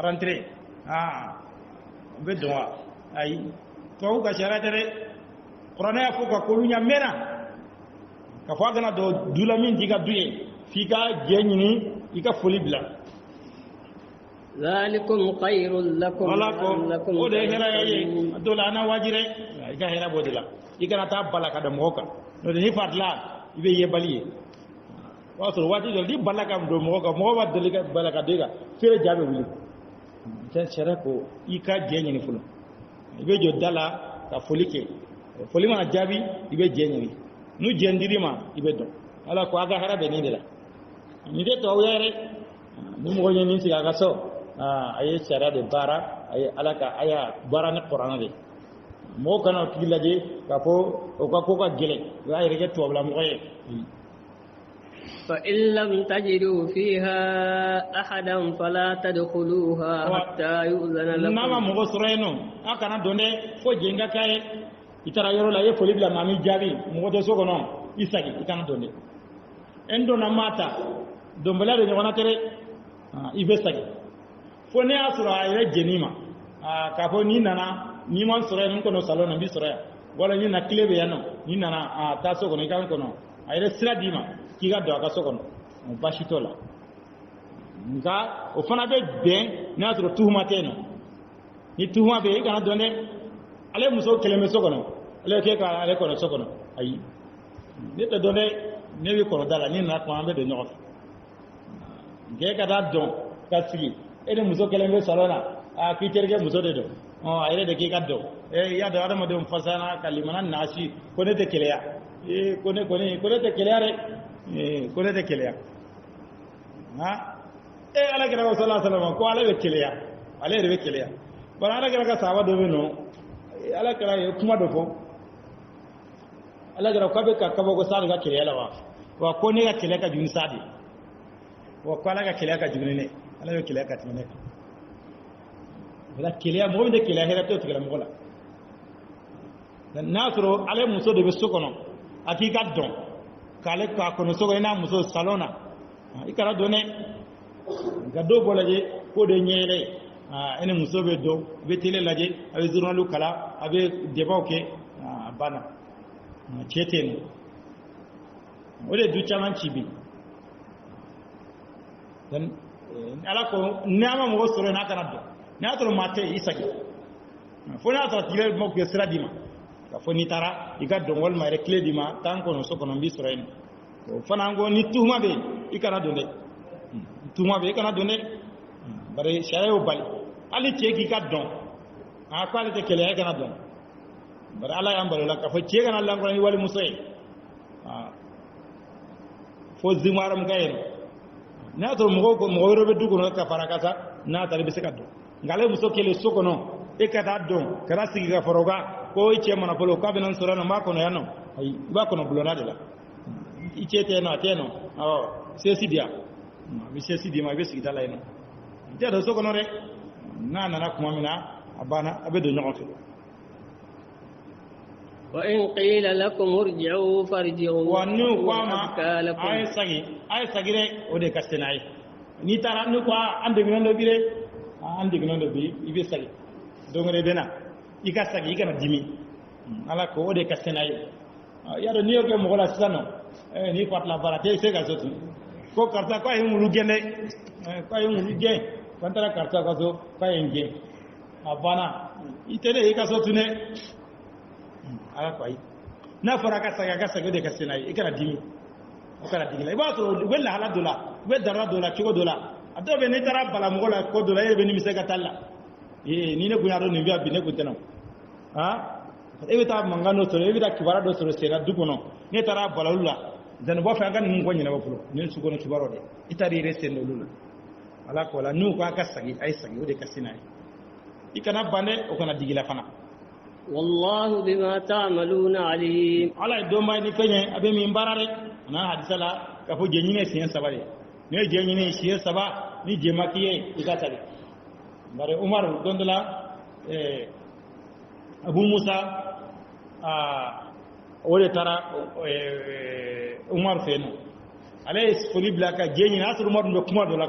rentrée n bɛ dɔn wa ayi tubabu ka sariya tɛ dɛ kuranɛ y'a fɔ ka k'olu ɲɛ mɛnna ka fɔ a kana don du la min t'i ka du ye f'i ka diɲɛ ɲini i ka foli bila ذلكم خير لكم لعلكم o de ye hɛrɛ ye a dɔw la an na waji dɛ i ka hɛrɛ b'o de la i kana taa bala ka da mɔgɔ kan n'o tɛ n'i fatila i bɛ yebali ye o y'a sɔrɔ waati dɔ n'i bala ka don mɔgɔ kan mɔgɔ b'a deli ka bala ka don i kan feere jaa bɛ wuli sariya ko i ka diɲɛ ɲini fɔlɔ i bɛ jɔ da la ka foli kɛ foli mana jaabi i bɛ diɲɛ ɲini n'u diɲɛ dir'i ma i bɛ dɔn ala ko a ka hɛrɛ bɛ nin de la nin tɛ tubabu ye dɛ ni mɔgɔ ɲɛ nin sigi a ka so a ye sariya de baara a ye ala ka a y'a baara ni kuranɛ de mɔgɔw kana o tigi lajɛ k'a fɔ o ka ko ka gɛlɛn o y'a yɛrɛ kɛ tubabulamɔgɔ ye فإن لم تجدوا فيها أحدا فلا تدخلوها حتى يؤذن لكم n'a ma mɔgɔ sɔrɔ yen nɔ a kana don dɛ fo jɛn ka k'a ye i taara yɔrɔ la i ye foli bila maa min jaabi mɔgɔ tɛ so kɔnɔ i sagi i kana don dɛ n donna maa ta donbaliya de ɲɔgɔnna tɛ dɛ i bɛ sagi fo ne y'a sɔrɔ a yɛrɛ jɛn'i ma k'a fɔ n'i nana n'i ma sɔrɔ yan n kɔnɔ salon na n bɛ sɔrɔ yan wala n'i na tile bɛ yan nɔ n'i nana taa so kɔnɔ i ka n kɔnɔ a yɛrɛ sira d'i ma k'i ka don a ka so kɔnɔ baasi t'o la nka o fana bɛ bɛn n'a y'a sɔrɔ tuhuma tɛ yen nɔ ni tuhuma bɛ yen i kana dɔn dɛ ale muso kelen bɛ so kɔnɔ ale k'e ka ale kɔnɔ so kɔnɔ ayi ne tɛ dɔn dɛ ne bɛ kɔrɔ da la ni nana kuma an bɛ don ɲɔgɔn fɛ nka e ka taa dɔn ka sigi e ni muso kelen bɛ salon na k'i terikɛ muso de don a yɛrɛ de k'i ka dɔn i y'a dɔn adamadenw fasana ka limana naasi ko ne tɛ keleya ko ne tɛ keleya dɛ ko ne tɛ keleya ala kɛra ko sallallahu alaihi wasallam ko ale bɛ keleya ale yɛrɛ bɛ keleya bari ala kɛra ka sahaba dɔ bɛ yen nɔ ala kɛra ye kuma dɔ fɔ ala kɛra k'a bɛ ka kabako sa de ka keleya la wa ko ne ka keleya ka jugu ni sa de wa ko ala ka keleya ka jugu ni ne ala bɛ keleya ka tɛmɛ ne kan wala keleya mɔgɔ min tɛ keleya hɛrɛ t'o tigilamɔgɔ la n'a sɔrɔ ale muso de bɛ so kɔnɔ a k'i ka dɔn k'ale k'a kɔnɔ so kɔnɔ i n'a muso salon na i kana dɔn dɛ nka dɔw b'o lajɛ k'o de ɲɛ yɛlɛ e ni muso bɛ dɔn i bɛ télé lajɛ a bɛ journal kalan a bɛ débat kɛ a banna cɛ tɛ yen o de du caman ci bi ala ko n'a ma mɔgɔ sɔrɔ yen n'a kana dɔn n'a sɔrɔ maa tɛ i sagi fo n'a sɔrɔ tigi bɛ kɛ sira d'i ma ka fɔ n'i taara i ka dɔn walima yɛrɛ tile d'i ma taa n kɔnɔ so kɔnɔ n b'i sɔrɔ yen o fana ko ni tuhuma bɛ yen i kana don dɛ tuhuma bɛ yen i kana don dɛ bari sariya y'o bali hali cɛ k'i ka dɔn ko ale tɛ keleya i kana dɔn bari ala y'an balo la k'a fɔ cɛ kana lankɔrɔ ni walimuso ye fo zimaram ka yen n'a sɔrɔ mɔgɔ wɛrɛ bɛ du kɔnɔ ka fara ka sa n'a taara i bɛ se ka dɔn nka ale muso kelen so kɔnɔ e ka taa dɔn kana sigi ka fara o kan ko i cɛ mana fɔlɔ k'a bɛna n sɔrɔ yan nɔ n b'a kɔnɔ yan nɔ ayi i b'a kɔnɔ bulonda de la i cɛ tɛ yen nɔ a tɛ yen nɔ sesi di yan a bɛ sesi d'i ma i bɛ sigida la yen nɔ i tɛ don so kɔnɔ dɛ n'a nana tuma min na a banna a bɛ don ɲɔgɔn fɛ. وإن قيل لكم ارجعوا فارجعوا wa n'u ko a ma a ye sagi dɛ o de ka se n'a ye ni tara ni kwa ande gnondo bire ande gnondo bi ibe sagi dongre bena ika sagi ika na dimi ala ko ode kasenayo yaro ni yoke mo gola sano ni patla barate se ga sotu ko karta ko ay mulu gende ko ay mulu gen kwantara karta ko so ko ay ngen abana itene ika sotu ne ala ko ay na fara ka saga de kasenayo ika na dimi o kana dimi la iba so wella hala dola we dara dola chigo dola adobe ne tara bala mo gola ko dola yebe ni misega talla ni ne kunyaro ni biya bine kuntena evita mangano soro evita kibara do soro sera dukono ne tara balalula dan bo fa ngani ngo nyina bafulo ne su kono kibaro de itari resendo lula ala ko la nu ko aka sagi ay sagi ode kasina ikana bande o kana digila fana wallahu bima ta'maluna alim ala do may ni fenye abe mi mbarare na hadisala ka fo jenyi ne siyen sabale ne jenyi ne siyen saba ni jemakiye ikatari bare umar dondola Abu Musa wole tara Umar feno ale foli blaka jeni nasru Umar ndo kuma do la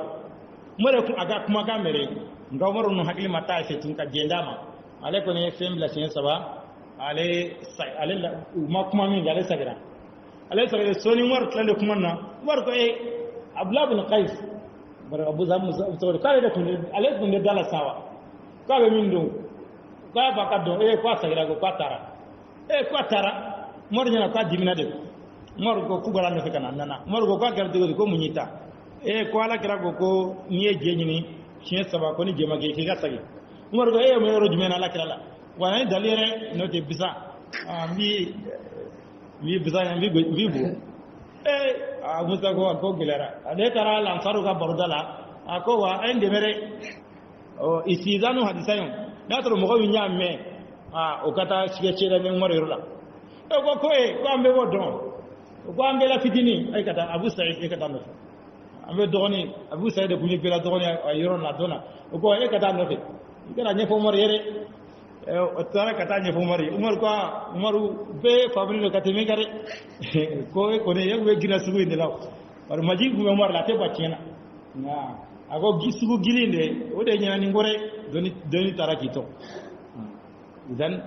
mare ku aga kuma ga mere nga Umar no hakili mata se tun ka jendama ale ko ne fem la sen saba ale ma kuma min ale sagira soni Umar tande kuma na Umar ko Abdullah bin Qais bar Abu Zar Musa to kale da kun ale kun de dala sawa ka be min do ka ba ka do kwa sagira ko kwatara kwatara mor nyana ka dimina de mor ko kubara no fekana nana mor ko ka garde ko munyita ko ala kira ko niye jenyini chien saba ko ni jema ke ga sagi mor ko me ro jumena ala kira la wana dalire no te bisa mi bisa ya mi bu musa ko gilera ale tara la saru ka bordala ko wa ende mere isizanu hadisayon natoro mo ko nyame o kata sike chere me ngore rola ko ambe wodon ko ambe la fitini ay kata Abu Sa'id ay kata no ambe doni Abu Sa'id ko ni pela doni yoron la dona ko ay kata no fe kala nyefo mor yere o tara kata nyefo mor umaru be family no kateme kare ko ne yego gira sugu inde law war maji ko mor la te bacena na ago gisugu gilinde o de nyani ngore doni tara kito dan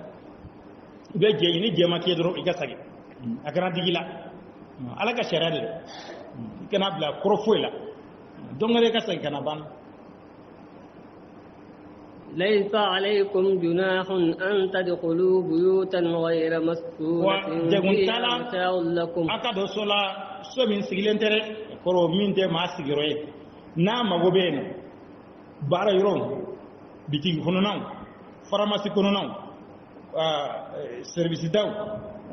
be jeeni jema ke dro iga sagi akana digila ala ka sharade kana bla krofoila dongare ka sagi kana ban ليس عليكم جناح أن تدخلوا بيوتا غير مسكونة فيها متاع لكم akado sola so min sigilentere koro minte ma sigiroye na magobeno bara yoro biti hono naw pharmacie kono naw service daw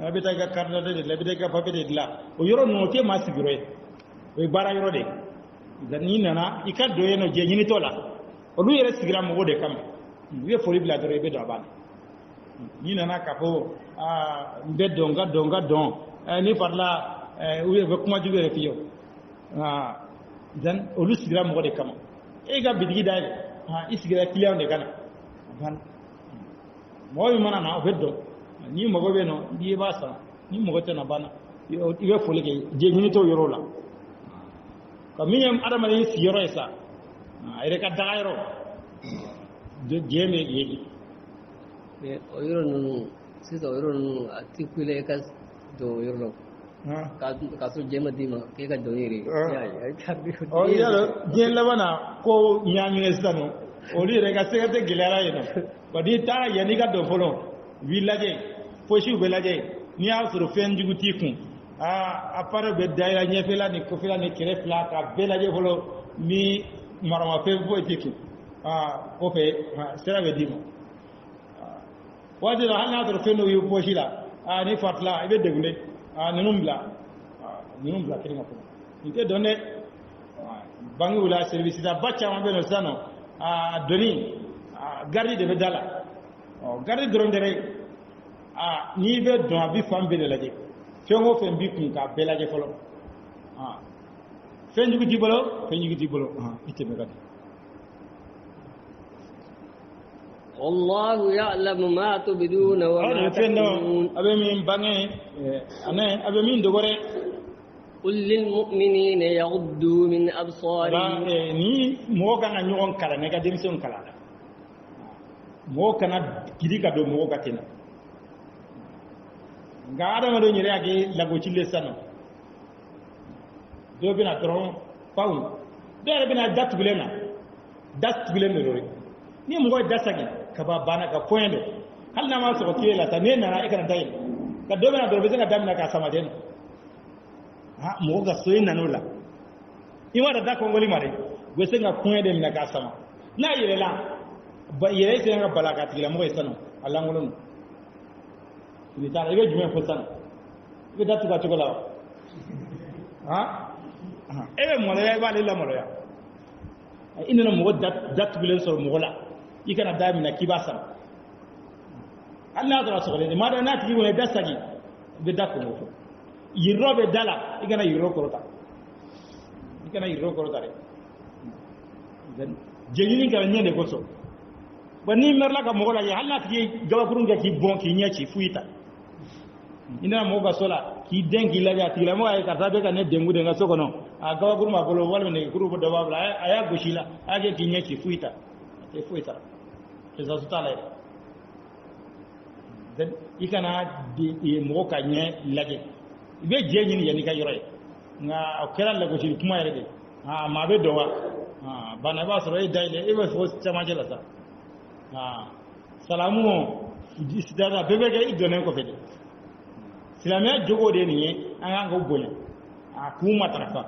abita ga carte de la bita ga papier de la o yoro no te ma sigiro e bara yoro de dani nana ikado yeno je nyini tola o lu yere sigira mo de kam wi fori bla dore be do ban ni nana kapo be donga don ni parla wi be kuma jugere fiyo dan o lu sigira mo de kam e ga bidigi dai isigira client de kana ban moy mana na obeddo ni mogo be no di basa ni mogo tena bana ibe foleke je ni to yoro la ko minyam adama ni si yoro esa ayre ka dairo de jeme yeji o yoro no si to yoro no atikule ka do yoro ka so jema dima ke ka do yiri ya tabi o yaro jen la bana ko nyami esano o li re ka se te gilara yeno badi ta yani ga do folo village foshi be laje ni a suru fen juguti kun apare be daira nyefela ni kofila ni kerefla ka be laje folo mi marama fe bo tiku ko fe sera be dimo wadi la hanya suru fen yu foshi la ni fatla be degunde numbla kinga ko ni te donne bangi wala service da bacha ma be no sano doni gardi de bedala gardi drondere ni be don abi fambe de laje fengo fen bi kun ka be laje folo fen jugu dibolo ite be gadi والله يعلم ما تبدون وما تكتمون abe min bange ane abe min dogore قل للمؤمنين يغضوا من أبصارهم ni mo kana nyon kala ne ga demison kala mo kana kidika do mo gatina nga adama do nyere age lago chille sano do bina tron paun do bina dat bilena do ni mo dasagi ka ba bana ka point do hal na ma so ko tiela ta ne na ikana dai ka do bina do bezanga damna ka sama den ha mo ga soyin nanola iwa da ko ngoli mare gwesenga point de na ka sama na yele la ba yele se nga balaka tigila mo isano Allah ngolon ni ta ibe jume fo sana ibe datu ka chokola ha ebe mo le ba le la mo ya inna mo dat bilen so mo la ikana dami na kibasa Allah da so le ma da na tigi wona dasagi be dakko mo fo yirobe dala igana yiro korota re den jeni ngara nyende ko so bani merla ka mo la ya Allah tigi gawa kurunga ki bon ki nyachi fuita ina mo ga sola ki dengi la ya tigi mo ay karta be ka ne dengu de nga sokono a gawa kuruma bolo wala ne groupe de wabla aya goshila age ki nyachi fuita ke za sutala den ikana di mo ka nye lage ibe jeñi ni yani ka yoro nga akela la goshil kuma yare de ma be dowa bana ba so dai le ibe fo chama jela sa salamu sidada bebe ga idone ko fede silamia jogo de ni an ga bonya kuma tarafa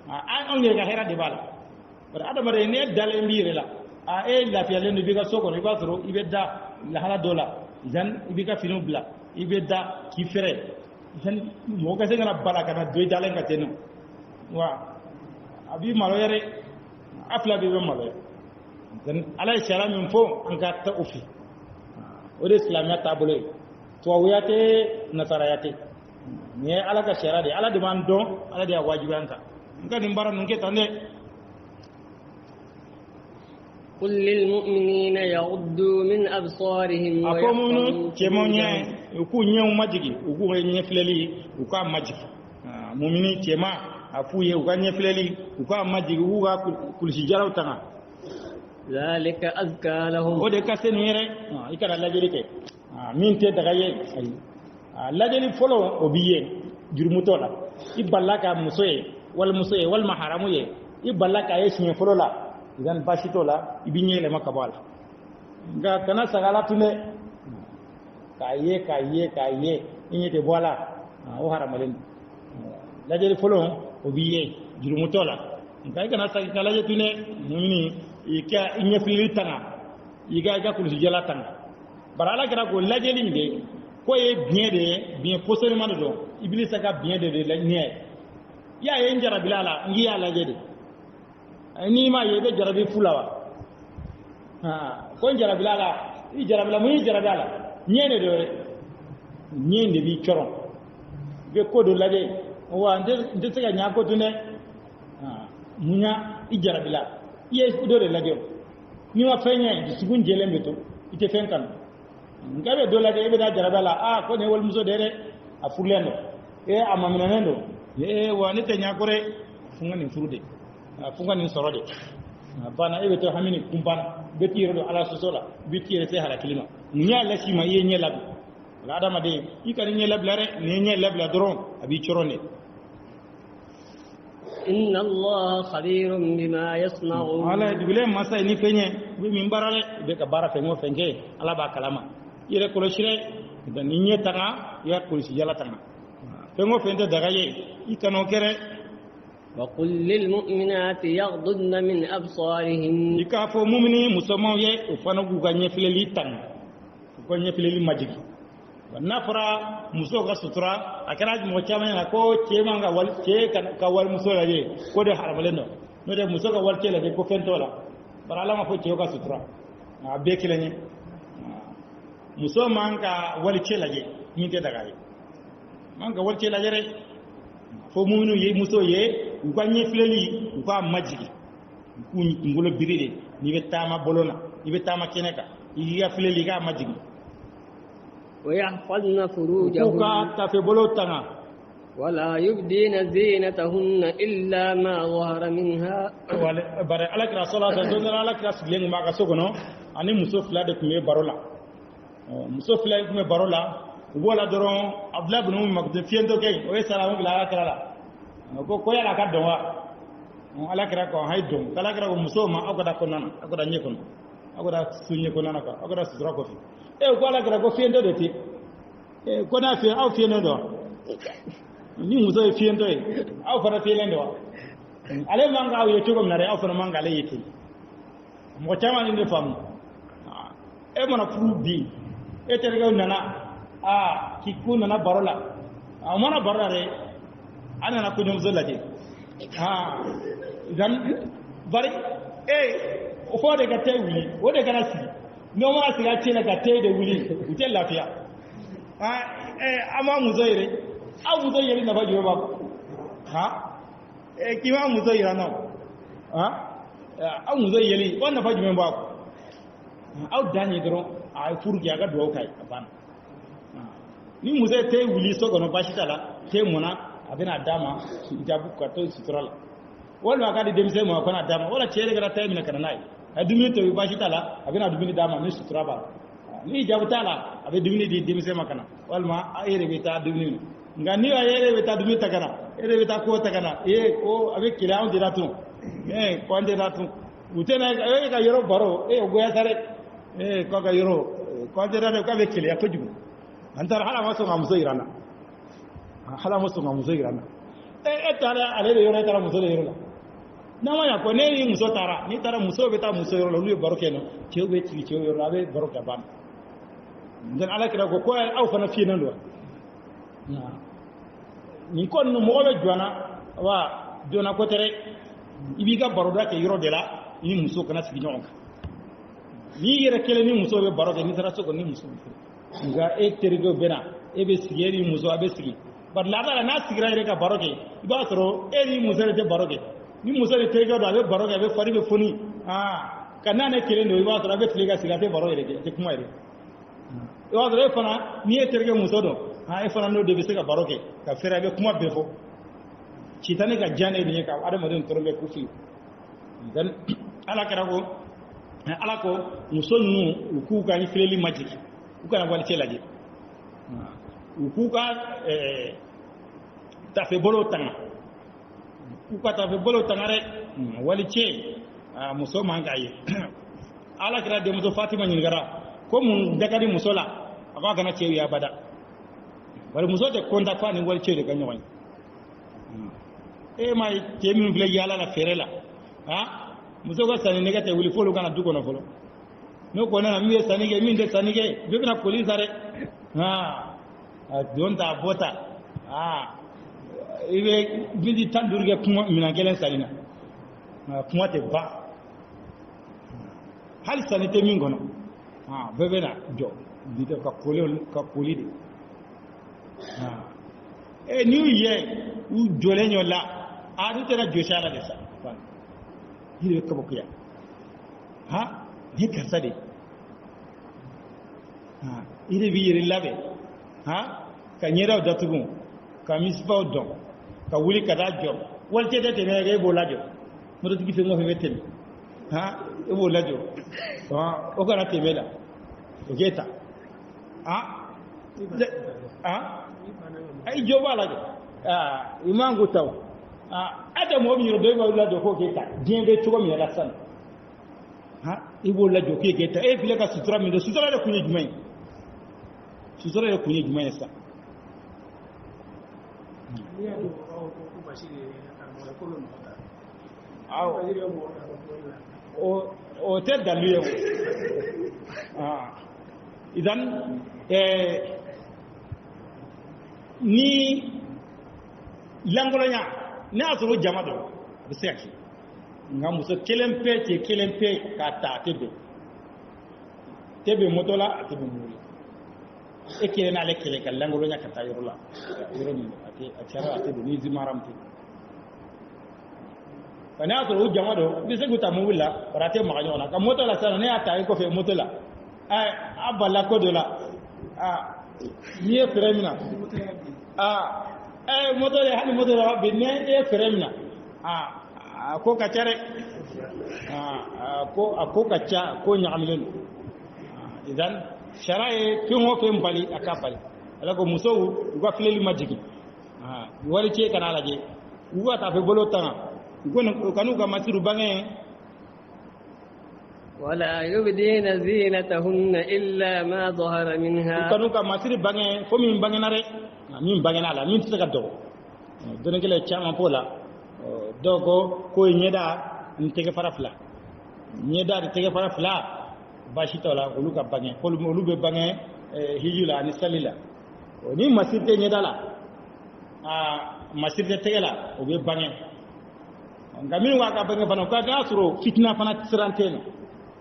an ne ga hera de bala bara adama re ne dale mbire la la fiale no biga soko no ba so ibe da la hala dola jan ibe ka finu bla ibe da ki fere jan mo ga senga bala kana do dale nga tenu wa abi malo yare afla bi malo dan ala shara min fo an ga ta ufi o de islamiyya ta bole to wiyate nasarayate ne ala ka shara de ala de man don ala de wajibanka ngani mbara nunke tande قل للمؤمنين يغضوا من أبصارهم ويحفظوا كمونيا uku nyeu majigi uku nyefleli uka majigi mu'mini tema afuye uka nyefleli uka majigi uka kulishijara utanga ذلك أزكى لهم ode kasenire ikara lajeri ke min te daga ye lajeri folo obiye jurmutola iballaka musoye wal maharamu ye iballaka ye shin folo la idan bashitola ibinyele makabala nga kana sagala tune kaye inyete bola o haramalen lajeri folo obiye jurmutola nga kana sagala je tune mumini ika inyefili tanga iga kulusi jala tanga barala gara ko lajeli nde ko ye bien positionnement do iblisa ka bien de la nie ya ye njara bilala ngi ya lajeli ni ma ye be jarabi fulawa ko njara bilala i jarabila mu njara bilala nyene do nyende bi choron be ko do laje wa nde sega nyako tune munya i jarabila yes do de laje ni wa fenye sugun jelembe to ite fenkan ngabe do laje be da jarabala ko ne wol muso dere a furlendo amaminanendo wa ni te nyakore funga ni furude funga ni sorode bana ebe to hamini kumbana betiro do ala sosola betire se hala kilima nya la sima ye nya lab la adama de ikani nya lab lare ne nya lab la doron abi chorone inna Allah khabirun bima yasna'un ala dibile masa ni fenye bi min barale be ka bara fengo fenge ala ba kalama ire ko shire da ni nya tanga ya ko si yala tanga fengo fende daga ye ikano kere وقل للمؤمنات يغضضن من أبصارهن يكافو مؤمني مسلمو يه وفنو غاني فيلي تان غاني فيلي ماجيكي ونافرا مسو غسطرا اكراج مو چامن ko chema nga wal che ka wal muso la je ko de haramaleno no de muso ga wal che la de ko fentola barala ma fo che ga sutra a be kilani muso manga wal che la je ni te daga manga wal che la je re fo muminu ye muso ye uganye fileli uka majigi ngolo biride ni betama bolona ni betama keneka iga fileli ga majigi ويحفظن فروجهن uka ta fe bolotanga ولا يبدين زينتهن إلا ما ظهر منها bare ala kira salatu to na ala kira silen ma ka sokono ani muso fila de kuma barola muso fila kuma barola wala doron abdullah ibn ummi maktum fiento kay o salamu bila ala kira la ko yala ka donwa ala kira ko hay don kala kira ko muso ma akoda konana akoda nyekon akoda sunye konana ka akoda sutra ko fi ko ala kira ko fiento de ti ko na fi au fiento do ni muso fiento au fara fiento ale manga aw yeto gom nare aw fana manga ale yete mo chama ni ne fam e mona furu bi e terga nana ki ku nana barola mona barola re ana na ko nyom zolaje dan bari o fo de gatte wuli o de gara si no ma si gatte na gatte de wuli ute lafiya ama muzoire aw muzoire na ba joba kima muso yira no aw muso yeli wannan fa jumen ba aw dani dro ay furgi aga do kai ban ni muso te wuli so gono bashi tala te mona abina dama jabu ka to sutural wala ka de demse mo ko na dama wala chere gara tay mina kana nai adumi to bashi tala abina dumi dama ni sutura ba ni jabu tala abe dumi di demse makana walma ayere beta dumi ngani ayere beta dumi takana ere beta ko takana ko abe kilaon diratu ko ande ratu utena ka yoro baro goya sare ko ka yoro ko ande ratu ka be kilia ko jugu antar hala maso ngamuso irana tara ale yoro tara muso yoro na waya ko ne yi muso tara ni tara muso beta muso yoro lu baro keno chewbe chi chew yoro abe baro ka ban dan ala kira ko aw fana fi nan do ni kon no mo be jona wa jona ko tere ibi ga baro da ke yoro de la ni muso kana sigi nyonka ni yere kele ni muso be baro de ni tara so ko ni muso nga tere go bena be sigeri muso abe sigi bar la dara na sigira yere ka baro ke iba soro ni muso de baro ke ni muso de tere go da be baro ke be fari be foni kana ne kele no iba soro abe tliga siga te baro yere ke kuma yere iba soro fana ni tere go muso do e fana no de be siga baro ke ka fera be kuma be fo citane ka jane ni ka adama den torbe kufi dan ala ko muso nu ku ka ni fileli majiki ku kana wali celaje ku ka ta fe bolo tanga ku ka ta fe bolo tanga re wali ce muso manga yi ala kira de muso fatima ni gara ko mun dakari muso la aka kana ce ya bada wali muso te konta fa ni wali ce de ganyo wani mai temin vile yala la ferela muso ga sani negate wuli folo kana duko na folo no ko na mi sanige min de sanige be na police are donta bota ibe bidi tandurge kuma mina gelen salina kuma te ba hal sanite min gono bebe na jo bide ka koli de new year u jolenyo la adu tera joshara de sa hire ka bokuya ni karsa de ire bi yiri labe ka nyera datugun ka misba don ka wuli ka da jo wal tete te ne ge bola jo mo do tigi mo fe metel e bola jo o kana te mela o geta ay jo wala de imangu taw ada mo mi rodo ba la do ko geta jende to mi la san ibo la jo ke geta e file ka sutura mi do sutura de kunye jumay sa o te daluye idan ni langolonya ne asoro jama do be seki nga muso kelempe ka ta tebe motola tebe muri e kele na le kele ka langolonya ka ta yorola yoro ni atara tebe ni zimaramti kana asoro jama do be seki ta muwila parate maganyona ka motola sana ne ata ko fe motola abala ko dola ni e premina moto le hali moto la binne e feremna ko ka care ko ka ca ko nyamilen idan sharaye kin ho fen bali akapali ala ko muso uga fileli majigi wari ce kana laje uga ta fe bolo tan ugo kanu ga masiru bangen ولا يبدين زينتهن إلا ما ظهر منها kanu ka masiri bangen fo min bangenare min bangenala min tsaka do don kele chama pola dogo ko nyeda ntege farafla nyeda ntege farafla bashi tola oluka bangen ko olube bangen hijula ni salila ni masirte nyeda la masirte tegela o be bangen ngamin wa ka bangen fana ka gasuro fitna fana tsiranteno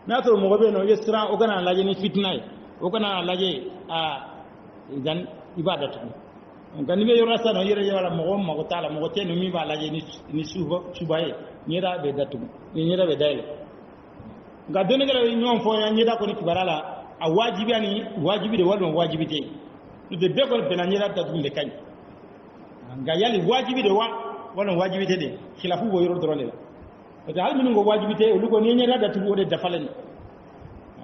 na to mo gobe no yesra o kana laje ni fitna o kana laje idan ibadatu ngani be yora sana yere yara mo ko tala mo tenu mi ba laje ni subaye nyira be datu ni nyira be dai ga doni gele nyom fo ya nyida ko ni kibarala a wajibi ani wajibi de walon wajibi te de be ko be na nyira datu le kany nga yali wajibi de walon wajibi te de khilafu bo yoro dorole parce que hal mingo wajibi te ulugo ni nyira datu o de dafalen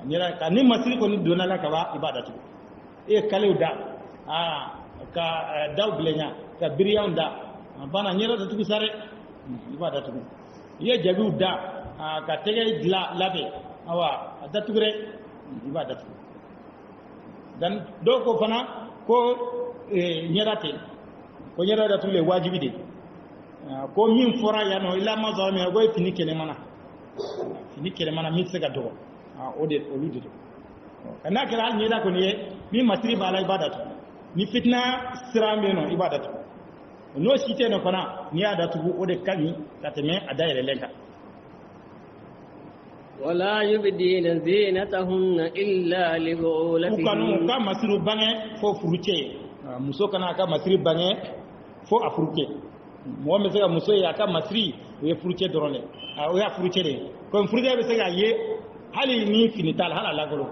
nyira ka ni masiri ko ni donala ka ba ibadatu e kalewda ka daw bilenya ka biriyanda bana nyira datu sare ibadatu ye jabu da ka tege la labe awa datu gre ibadatu dan do ko fana ko nyira te ko nyira datu le wajibi de ko min fora ya no ila ma zo me go fini kele mana mi sega do o de o ludi kana kira ni da ko ni mi masri bala ibadatu ni fitna sirambe no ibadatu no site no fana ni adatu o de kani kateme adaire lenka ولا يبدين زينتهن إلا لبعولتهن kanu ka masru bange fo furuche muso kana ka masri bange fo afuruke mo me sega muso ya ka masri we furuche dorole o ya furuche de ko furuche be sega ye hali ni finital hala lagolo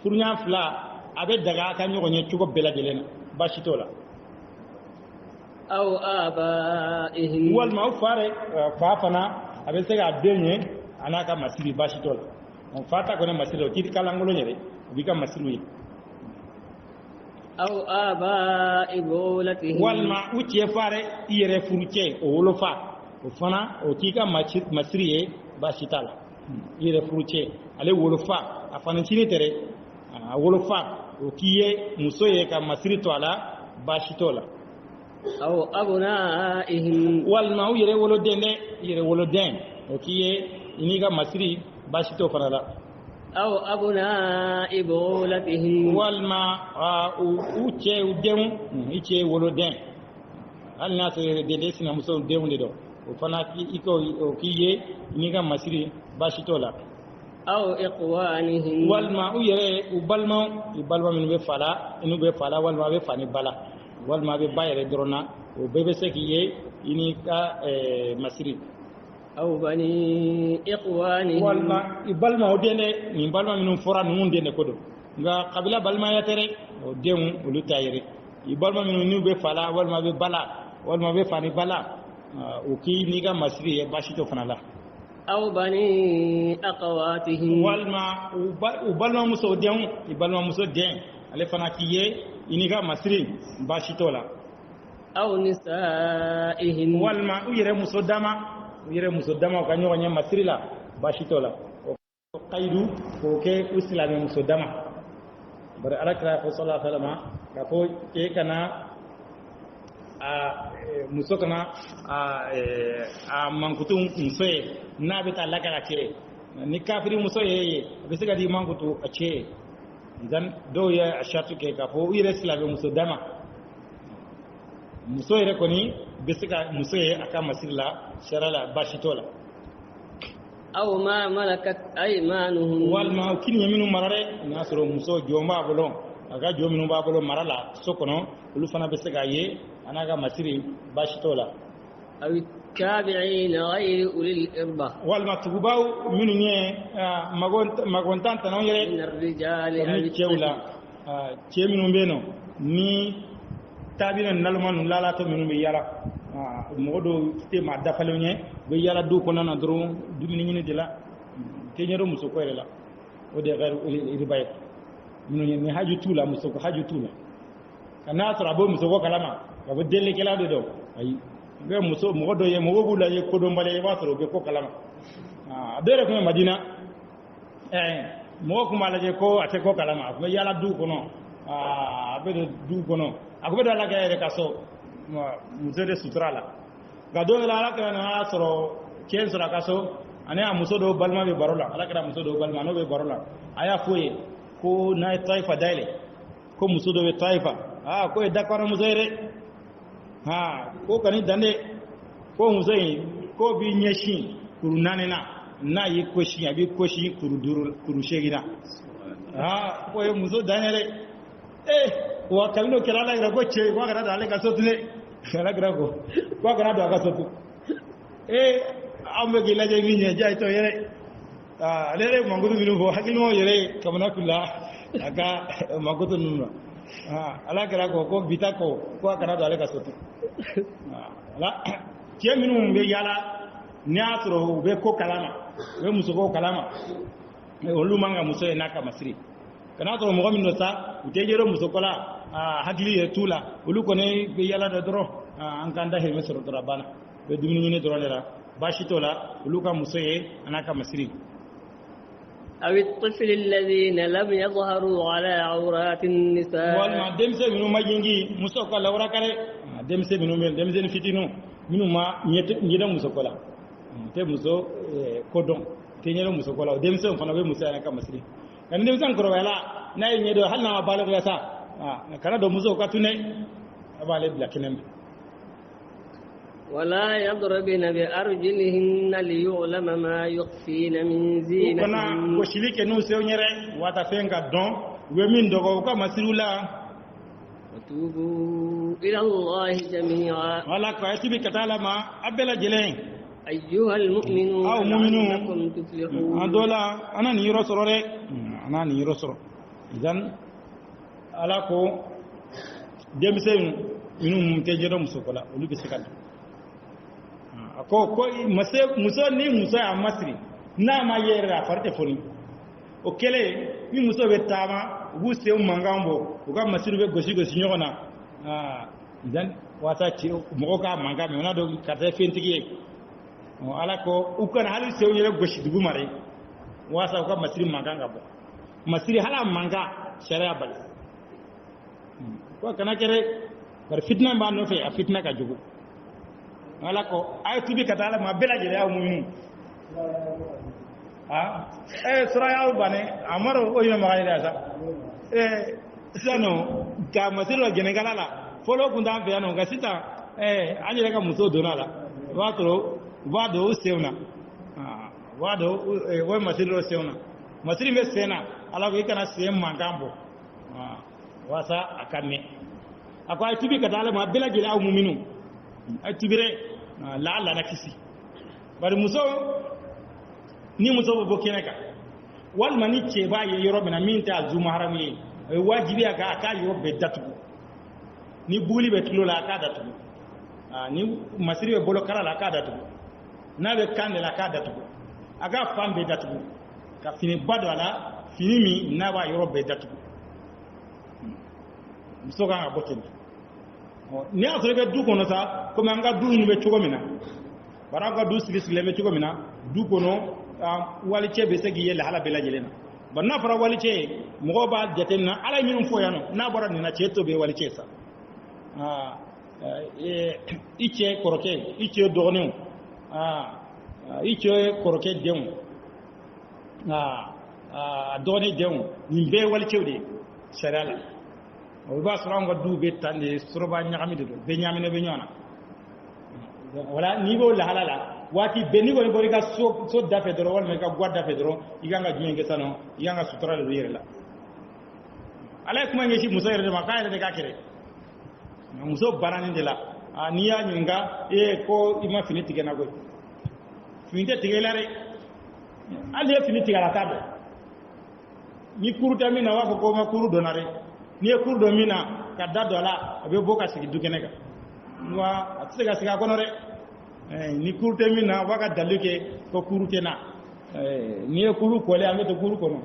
furunya fla abe daga ka nyogo nye chugo bela jelena bashitola aw abaihim wal ma fare fafana abe sega denye anaka masiri bashitola on fata ko ne masiri o kiti kala ngolo nyere bika masiri aw aba'i bulatihim wal ma uche fare yere furuche o wolofa o fana o kika masiri bashitala yere furuche ale wolofa afana chini tere wolofa o kiye musoye ka masiri to ala bashitola aw abnaihim wal ma yere woloden o kiye iniga masiri bashito fanala aw abna'i bulatihim wal ma uche udem iche woloden hal na so yere de sina muso dewnde do o fana iko o kiye iniga masiri bashitola aw iqwanihim wal ma yere ubalma min be fala inu be fala wal ma be fani bala wal ma be bayere drona o bebe sekiye ini ka masiri aw bani iqwanihim walma ibalma o dene ni balma minum fora num dene kodo nga qabila balma yatere o demu olu tayire ibalma minum ni be fala walma be bala walma be fani bala o ki ni ga masri e bashito fanala aw bani aqawatihim walma ubalma muso demu ibalma muso den ale fana kiye ini ga masri bashito la aw nisaihim walma uyere muso dama ka nyonya masrila bashitola o qaidu ko ke islami muso dama bar alakra ko sallallahu alaihi wasallam ka ko ke kana muso kana mankutu muso na be ta lakara ke ni kafiri muso ye be se ga di mankutu a ce dan do ya ashatu ke ka ko ire islami muso dama muso yere koni besika muso ye aka masirla sharala bashitola aw ma malakat aymanuhum wal ma kini yaminu marare nasro muso joma bolo aga jominu ba bolo marala sokono ulu fana besika ye anaga masiri bashitola aw tabi'in ghayr ulil irba wal ma tugubau minu nye magontan tanon yere min ar-rijali ni chewla cheminu beno ni tabina nalmanu lala to minu be yala modo te ma dafalo nye be yala du ko nana dro dumini ni de la te nyoro muso ko la o de gar ribayat minu ni haju tula muso ko haju tula kana to rabo muso ko kalama ko be delle kala do ay be muso modo ye mo bula ye ko do mbale ba to be ko kalama bere ko madina mo ko mala je ko ate ko kalama ko yala du ko no be du ko no akobe da la ga kaso muso de sutrala ga do la ka na soro ken sura kaso ane a muso do balma be barola ala kara muso do balma no be barola aya foye ko na taifa dale ko muso do be taifa ko da kwara muso ere ko kani dande ko muso ko bi nyeshi kuru nanena na yi koshi abi koshi kuru duru kuru shegina ko e muso danere wa kalino kirala ira ko che ko gara dale ka sotule kala gra ko gara do ka sotu ambe gila je mi ne jay to yere lere mangudu minu ho hakino yere kamana kula aka magoto nunwa ala gra ko bita ko gara dale ka sotu ala tie minu be yala nyatro be ko kalama be muso ko kalama olu manga muso e naka masri kana to mo min no sa utejero muso kola hakili ye tula ulu kone be yala da doro an kanda he mesro to rabana be dumini ne doro la bashi tola ulu ka muso e anaka masri أو الطفل الذين لم يظهروا على عورات النساء والما دمسه منو ما ينجي muso ko lawra kare demse minum demse ni fitino minum ma nyeda muso kola te muso kodon te nyelo muso kola demse on fana be muso anaka masri kan demse an korwala na nyedo halna balo ya sa kana do muso ka tune abale blakinem ولا يضربن بأرجلهن ليعلم ما يخفين من زينتهن kana ko shilike no se onyere wata fenga don we min dogo ka masirula وتوبوا إلى الله جميعا wala ko atibi katala ma abela jelen أيها المؤمنون أو مؤمنون لعلكم تفلحون adola ana ni yiro sorore ana ni yiro soro idan ala ko demse minum te jero musokola olu be sikal ko muso ni muso ya masri na ma yera farte foni o kele ni muso be tama bu se mangambo o ga masri be gosi nyona idan wata ci mo ka manga me na do karte fentigi ala ko ukana hali se yere gosi dugu mare wasa o ga masri manga ngabo masri hala manga sharia bal ko kana kere par fitna ba no fe a fitna ka jugu wala ko ay tubi katala ma bela jere aw mu'minu sura ya bane amaro o yema ga sa sano ka masiro gene galala folo kunda be ano ga sita anyere ka muso donala wado seuna wado wo masiro seuna masiri be sena ala ko ikana sem mangambo wasa akame akwa tubi katala ma bela jere aw mu'minu ay tibire la Allah na kisi bari muso ni muso bo keneka wal mani ce ba ye yoro bina minta zuma haram ye wajibi aka yoro be datu ni buli be tulo la aka datu ni masiri be bolo kala la aka datu na be kande la aka datu aga fam be datu ka fini badwala fini mi na ba yoro be datu muso ga bokin ni a sɔrɔ i bɛ du kɔnɔ sa komi an ka du ninnu bɛ cogo min na bari an ka du sigi-sigilen bɛ cogo min na du kɔnɔ walicɛ bɛ se k'i ye lahala bɛɛ lajɛlen na bari n'a fɔra walicɛ ye mɔgɔw b'a jateminɛ ala ye minnu fɔ yan nɔ n'a bɔra nin na cɛ to bɛ walicɛ sa i cɛ kɔrɔkɛ i cɛ dɔgɔninw i cɛ kɔrɔkɛ denw dɔgɔnin denw nin bɛɛ ye walicɛw de ye sariya la o b'a sɔrɔ an ka du bɛ tan de sɔrɔba ɲagami de don bɛɛ ɲagaminen bɛ ɲɔgɔn na wala n'i b'o lahala la waati bɛɛ n'i kɔni bɔra i ka so da fɛ dɔrɔn walima i ka gwa da fɛ dɔrɔn i kan ka jumɛn kɛ sisan nɔ i kan ka sutura de don i yɛrɛ la ala ye kuma ɲɛsin muso yɛrɛ de ma k'a yɛrɛ de ka kɛlɛ muso bannanin de la n'i y'a ɲininka ko i ma fini tigɛ n na koyi fini tɛ tigɛ i la dɛ hali n'i ye fini tigɛ a la t'a dɔn ni kuru tɛ min na o b'a fɔ ko n ma kuru dɔn na dɛ n'i ye kuru dɔn min na ka da dɔ la a bɛ bɔ ka sigi du kɛnɛ kan wa a tɛ se ka sigi a kɔnɔ dɛ ni kuru tɛ min na a b'a ka dalilu kɛ ko kuru tɛ na n'i ye kuru kɔlen an bɛ to kuru kɔnɔ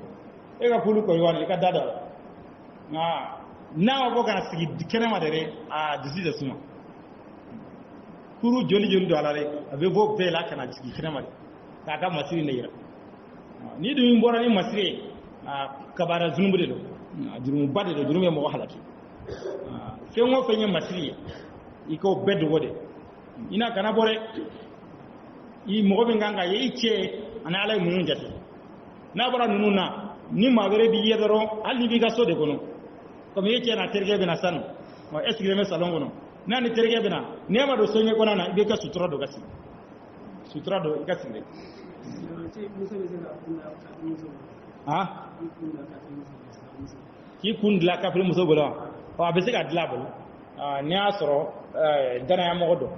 e ka kuru kɔli wari i ka da dɔ la n'a ma bɔ ka sigi kɛnɛ ma dɛ a dusu de suma kuru joli joli don a la dɛ a bɛ bɔ bɛɛ la ka na sigi kɛnɛ ma dɛ k'a ka masiri de yira ni dun bɔra ni masiri ye kabara junumu de don jurumuba de don jurumu ye mɔgɔ halaki fɛn o fɛn ye masiri ye i k'o bɛɛ dogo de i n'a kana bɔ dɛ i mɔgɔ min kan ka ye i cɛ ani ala ye ninnu jate n'a bɔra ninnu na ni maa wɛrɛ b'i ye dɔrɔn hali n'i b'i ka so de kɔnɔ komi i cɛ n'a terikɛ bɛ na sanu e sigilen bɛ salon kɔnɔ n'a ni terikɛ bɛ na n'e ma don so ɲɛ kɔnɔ na i b'i ka sutura don ka sigi sutura don i ka sigi dɛ k'i kun dilan kafiri muso bolo wa a bɛ se ka dilan a bolo n'i y'a sɔrɔ danaya mɔgɔ dɔn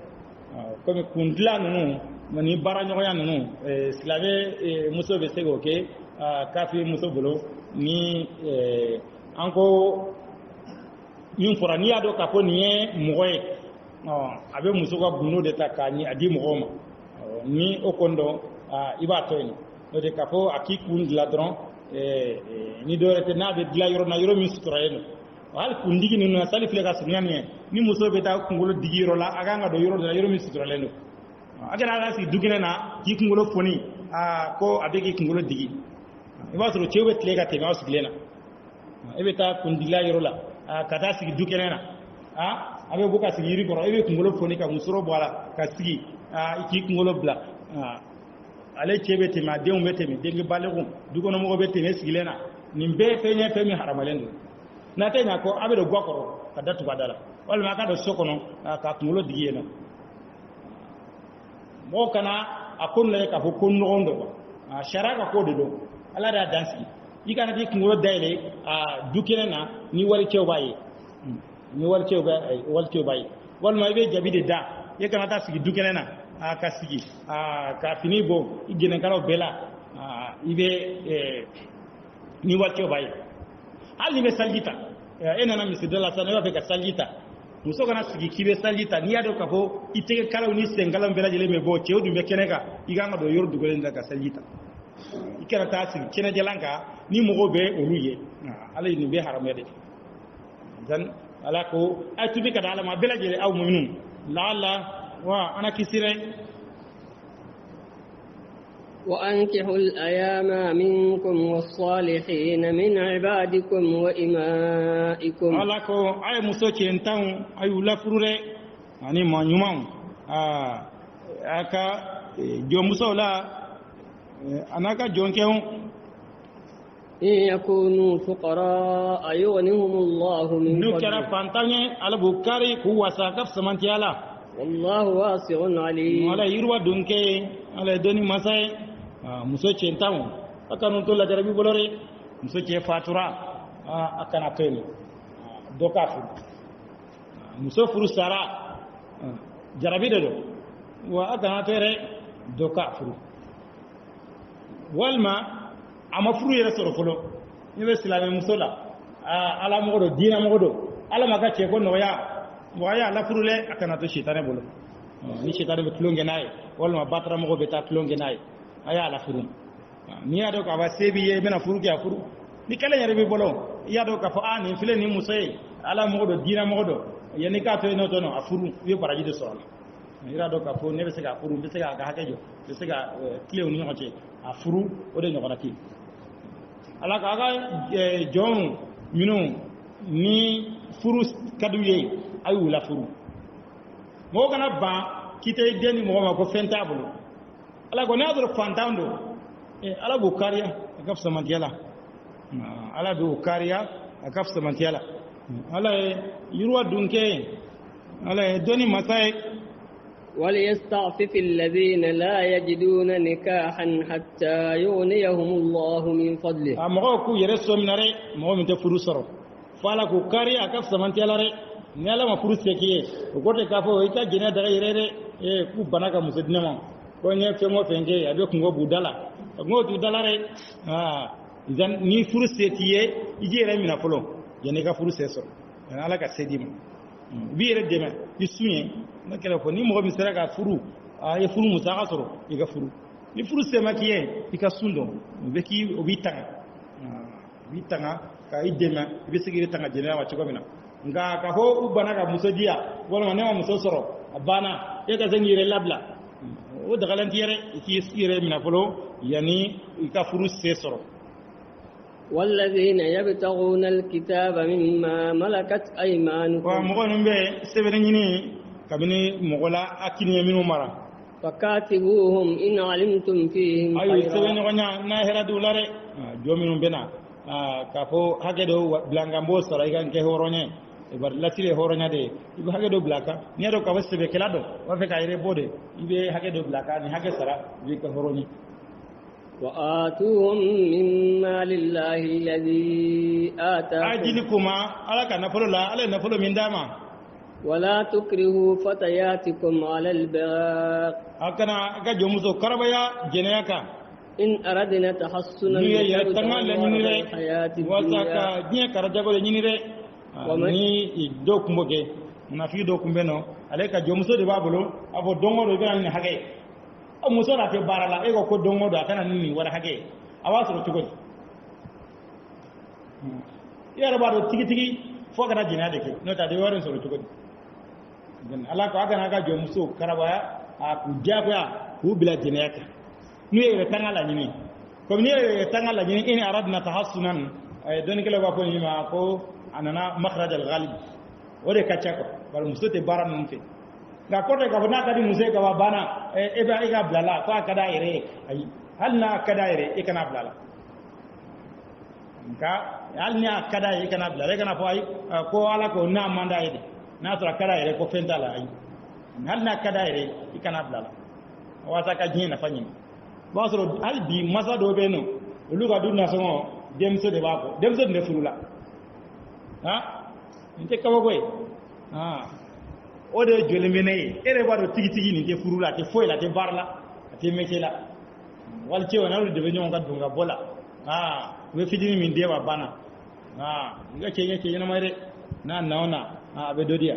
komi kun dilan ninnu ni baaraɲɔgɔnya ninnu silamɛ muso bɛ se k'o kɛ kafiri muso bolo ni an ko min fɔra n'i y'a dɔn k'a fɔ nin ye mɔgɔ ye a bɛ muso ka gundo de ta k'a di mɔgɔw ma ni o kɔni dɔn i b'a to yen n'o tɛ k'a fɔ a k'i kun dilan dɔrɔn ni dɔwɛrɛ tɛ n'a bɛ dilan yɔrɔ na yɔrɔ min suturalen don hali kundigi ninnu na sali filɛ ka surunya nin ye ni muso bɛ taa kunkolo digi yɔrɔ la a kan ka don yɔrɔ dɔ la yɔrɔ min suturalen don a kɛra ala sigi du kɛnɛ na k'i kunkolo foni ko a bɛ k'i kunkolo digi i b'a sɔrɔ cɛw bɛ tile ka tɛmɛ aw sigilen na e bɛ taa kundigila yɔrɔ la ka taa sigi du kɛnɛ na a bɛ bɔ ka sigi yiri kɔrɔ e bɛ kunkolo foni ka musɔrɔ bɔ a la ka sigi i k'i kunkolo bila ale cɛ bɛ tɛmɛ a denw bɛ tɛmɛ denke balekun dukɔnɔmɔgɔ bɛ tɛmɛ sigilen na nin bɛɛ fɛn ye fɛn min haramalen don n'a tɛ ɲa kɔ a bɛ don gwa kɔrɔ ka da tugu a da la walima a ka don so kɔnɔ ka kunkolo digi yen nɔ mɔgɔw kana a ko lajɛ k'a fɔ ko nɔgɔn don sariya ka ko de don ala de y'a dan sigi i kana k'i kunkolo dayɛlɛ du kɛnɛ na ni walicɛw b'a ye ni walicɛw b'a ye walima i bɛ jabi de da i kana taa sigi du kɛnɛ na ka sigi ka fini bɔ i jɛnɛkalaw bɛɛ la i bɛ ni walicɛw b'a ye hali ni bɛ sanji ta e nana misidɔ la sisan i b'a fɛ ka sanji ta muso kana sigi k'i bɛ sanji ta n'i y'a dɔn k'a fɔ i tɛgɛ kalaw ni senkalaw bɛɛ lajɛlen bɛ bɔ cɛw dun bɛ kɛnɛ kan i kan ka don yɔrɔ dogolen kan ka sanji ta i kana taa sigi kɛnɛjalan kan ni mɔgɔw bɛ olu ye ala ye nin bɛ haramuya de kɛ ala ko a ye tubi ka da ala ma bɛɛ lajɛlen aw minnu laala wa ana kisi dɛ وأنكحوا الأيام منكم والصالحين من عبادكم وإمائكم ala ko a ye muso cɛntanw a y'u lafuru dɛ ani maa ɲumanw a ka jɔnmusow la a n'a ka jɔnkɛw إن يكونوا فقراء يغنهم الله من n'u فضله kɛra fantan ye ala b'u kari k'u wasa ka fisamantiya la والله واسع عليم ala ye yiriwa don kɛ ala ye dɔnni masa ye muso cɛntanw a kan'u to lajarabi bolo dɛ muso cɛ fatura a kana to yen dɔ k'a furu muso furu sara jarabi de don wa a kana to yɛrɛ dɔ k'a furu walima a ma furu yɛrɛ sɔrɔ fɔlɔ ne bɛ silamɛ muso la ala mɔgɔ don diinɛ mɔgɔ don ala ma ka cɛ ko nɔgɔya wa a y'a lafuru dɛ a kana to sitanɛ bolo ni sitanɛ bɛ tulon kɛ n'a ye walima batara mɔgɔ bɛ taa tulon kɛ n'a ye a y'a lafuru n'i y'a dɔn k'a fɔ se b'i ye i bɛna furu kɛ a furu ni kelen yɛrɛ b'i bolo i y'a dɔn k'a fɔ nin filɛ nin muso ye ala mɔgɔ don diinɛ mɔgɔ don yanni k'a to yen n'o tɔ a furu i bɛ baraji de sɔrɔ a la i y'a dɔn k'a fɔ ne bɛ se k'a furu n bɛ se k'a ka hakɛ jɔ n bɛ se ka tile u ni ɲɔgɔn cɛ a furu o de ɲɔgɔnna tɛ ala k'a ka jɔnw minnu ni furu ka d'u ye a y'u lafuru mɔgɔ kana ban k'i tɛ den di mɔgɔ ma ko fɛn t'a bolo ala ko n'a y'a sɔrɔ fantan don ala b'o kariya a ka fisamantiya la ala b'o kariya a ka fisamantiya la ala ye yiriwa dun kɛ ala ye dɔnni masa ye وليستعفف الذين لا يجدون نكاحا حتى يغنيهم الله من فضله mɔgɔw k'u yɛrɛ sɔmina dɛ mɔgɔ min tɛ furu sɔrɔ fo ala k'u kariya a ka fisamantiya la dɛ ni ala ma furu se k'i ye o kɔrɔ tɛ k'a fɔ i ka jɛnɛ daga yɛrɛ dɛ k'u bana ka muso di ne ma ko n ye fɛn o fɛn kɛ a bɛ kungo b'u da la kungo t'u da la dɛ ni furu se t'i ye i k'i yɛrɛ minɛ fɔlɔ yanni i ka furu se sɔrɔ ala ka sedi ma bi yere deme bi sunye na kala ko ni mo mi sera ka furu a ye furu musaka soro i ka furu ni furu sema kiye i ka sundo be ki o bi tanga ka i deme i be sigiri tanga jena wa chiko mina nga ka ho u bana ka muso dia wala ne ma muso soro bana e ka zengire labla o daga lan tiere ki sire mina folo yani i ka furu se soro والذين يبتغون الكتاب مما ملكت أيمانكم ومغنم به سبرنيني كابني مغلا أكيني منو مرا فكاتبوهم إن علمتم فيهم خيرا أي سبرني غنيا ناهرة دولار جومينو بنا كافو هكذا بلانغامبو سرايغان كهوروني ibar latire horonya de ibe hage do blaka ni do ka wasse be kelado wa fe kayre bode ibe hage do blaka ni hage sara bi ka horoni وآتوهم مما لله الذي آتاكم أجلكما على كنفلو لا على نفلو من داما ولا تكرهوا فتياتكم على البغاء أكنا كجومسو كربيا جنياكا إن أردنا تحسنا الحياة وساكا جنيا كرجاكو جنيري ni do kumboke munafi do kumbeno aleka jomso de babolo abo dongo do gani hage o muso na te barala e ko dongo do akana nini wala hage awasoro tugodi yara bado tigi fo kana jinade ke no ta de warin soro tugodi den ala ko aga naga jomso karabaya a ku jago ya ku bila jinaka ni e tangala nyini ko ni e tangala nyini in aradna tahassunan ay don kala ba ko ni ma ko anana makhraj al ghalib ore kachako bal musote baran nunte ga kote ga bana kadi muse ga bana e ba iga blala ko kada ire ay halna kada ire e kana blala ka halna kada ire kana blala kana fo ay ko ala ko na manda ide na tora kada ire ko fentala ay halna kada ire e kana blala wata ka jina fanyi basro albi masado beno luga dunna songo demso de bako demso de furula ha nte kawagoy o de jolemene ere wado tigi ni ke furula ke foyla ke barla ke mekela wal cewa na de benyo ngaddu nga bola we fidini min dewa bana nga ceye na mayre na naona be dodia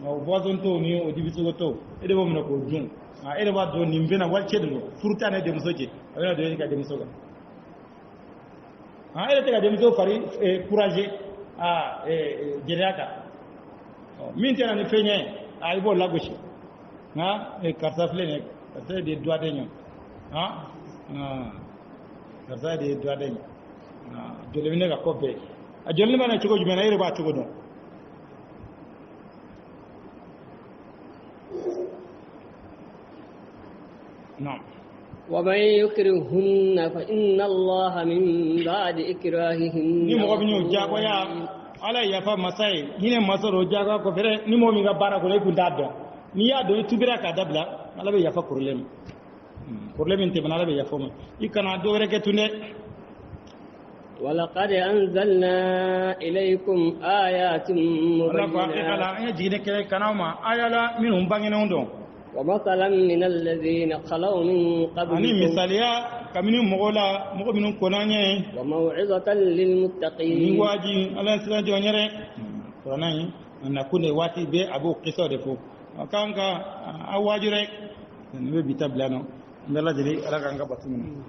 no bozon to ni o dibiso to ede bo mna ko dun ede wado ni mbena wal cedo furtane de musoje wala de ka de musoga ede te ka de muso fari courage jeriaka min tena ni fenye ay bo lagoshi e karta flene karta de droit de ñom karta de droit de ñom jole ne ga kobe a jole ma na ci ko jumena ire ba ci ko don non ومن يكرهن فإن الله من بعد إكراههن ni mo binyo jago ya ala ya fa masai hine masoro jago ko fere ni mo mi ga bara ko le kunda do ni ya do tubira ka dabla ala be ya fa problem te banala be ya fo ikana do reke tunde ولقد أنزلنا إليكم آيات مبينات ومثلا من الذين خلوا من قبلكم وموعظة للمتقين أن نكون واتي بي أبو قصة دفو وكانك أواجه رك نبي بيتابلانو نلا جري ألا كانك باتمين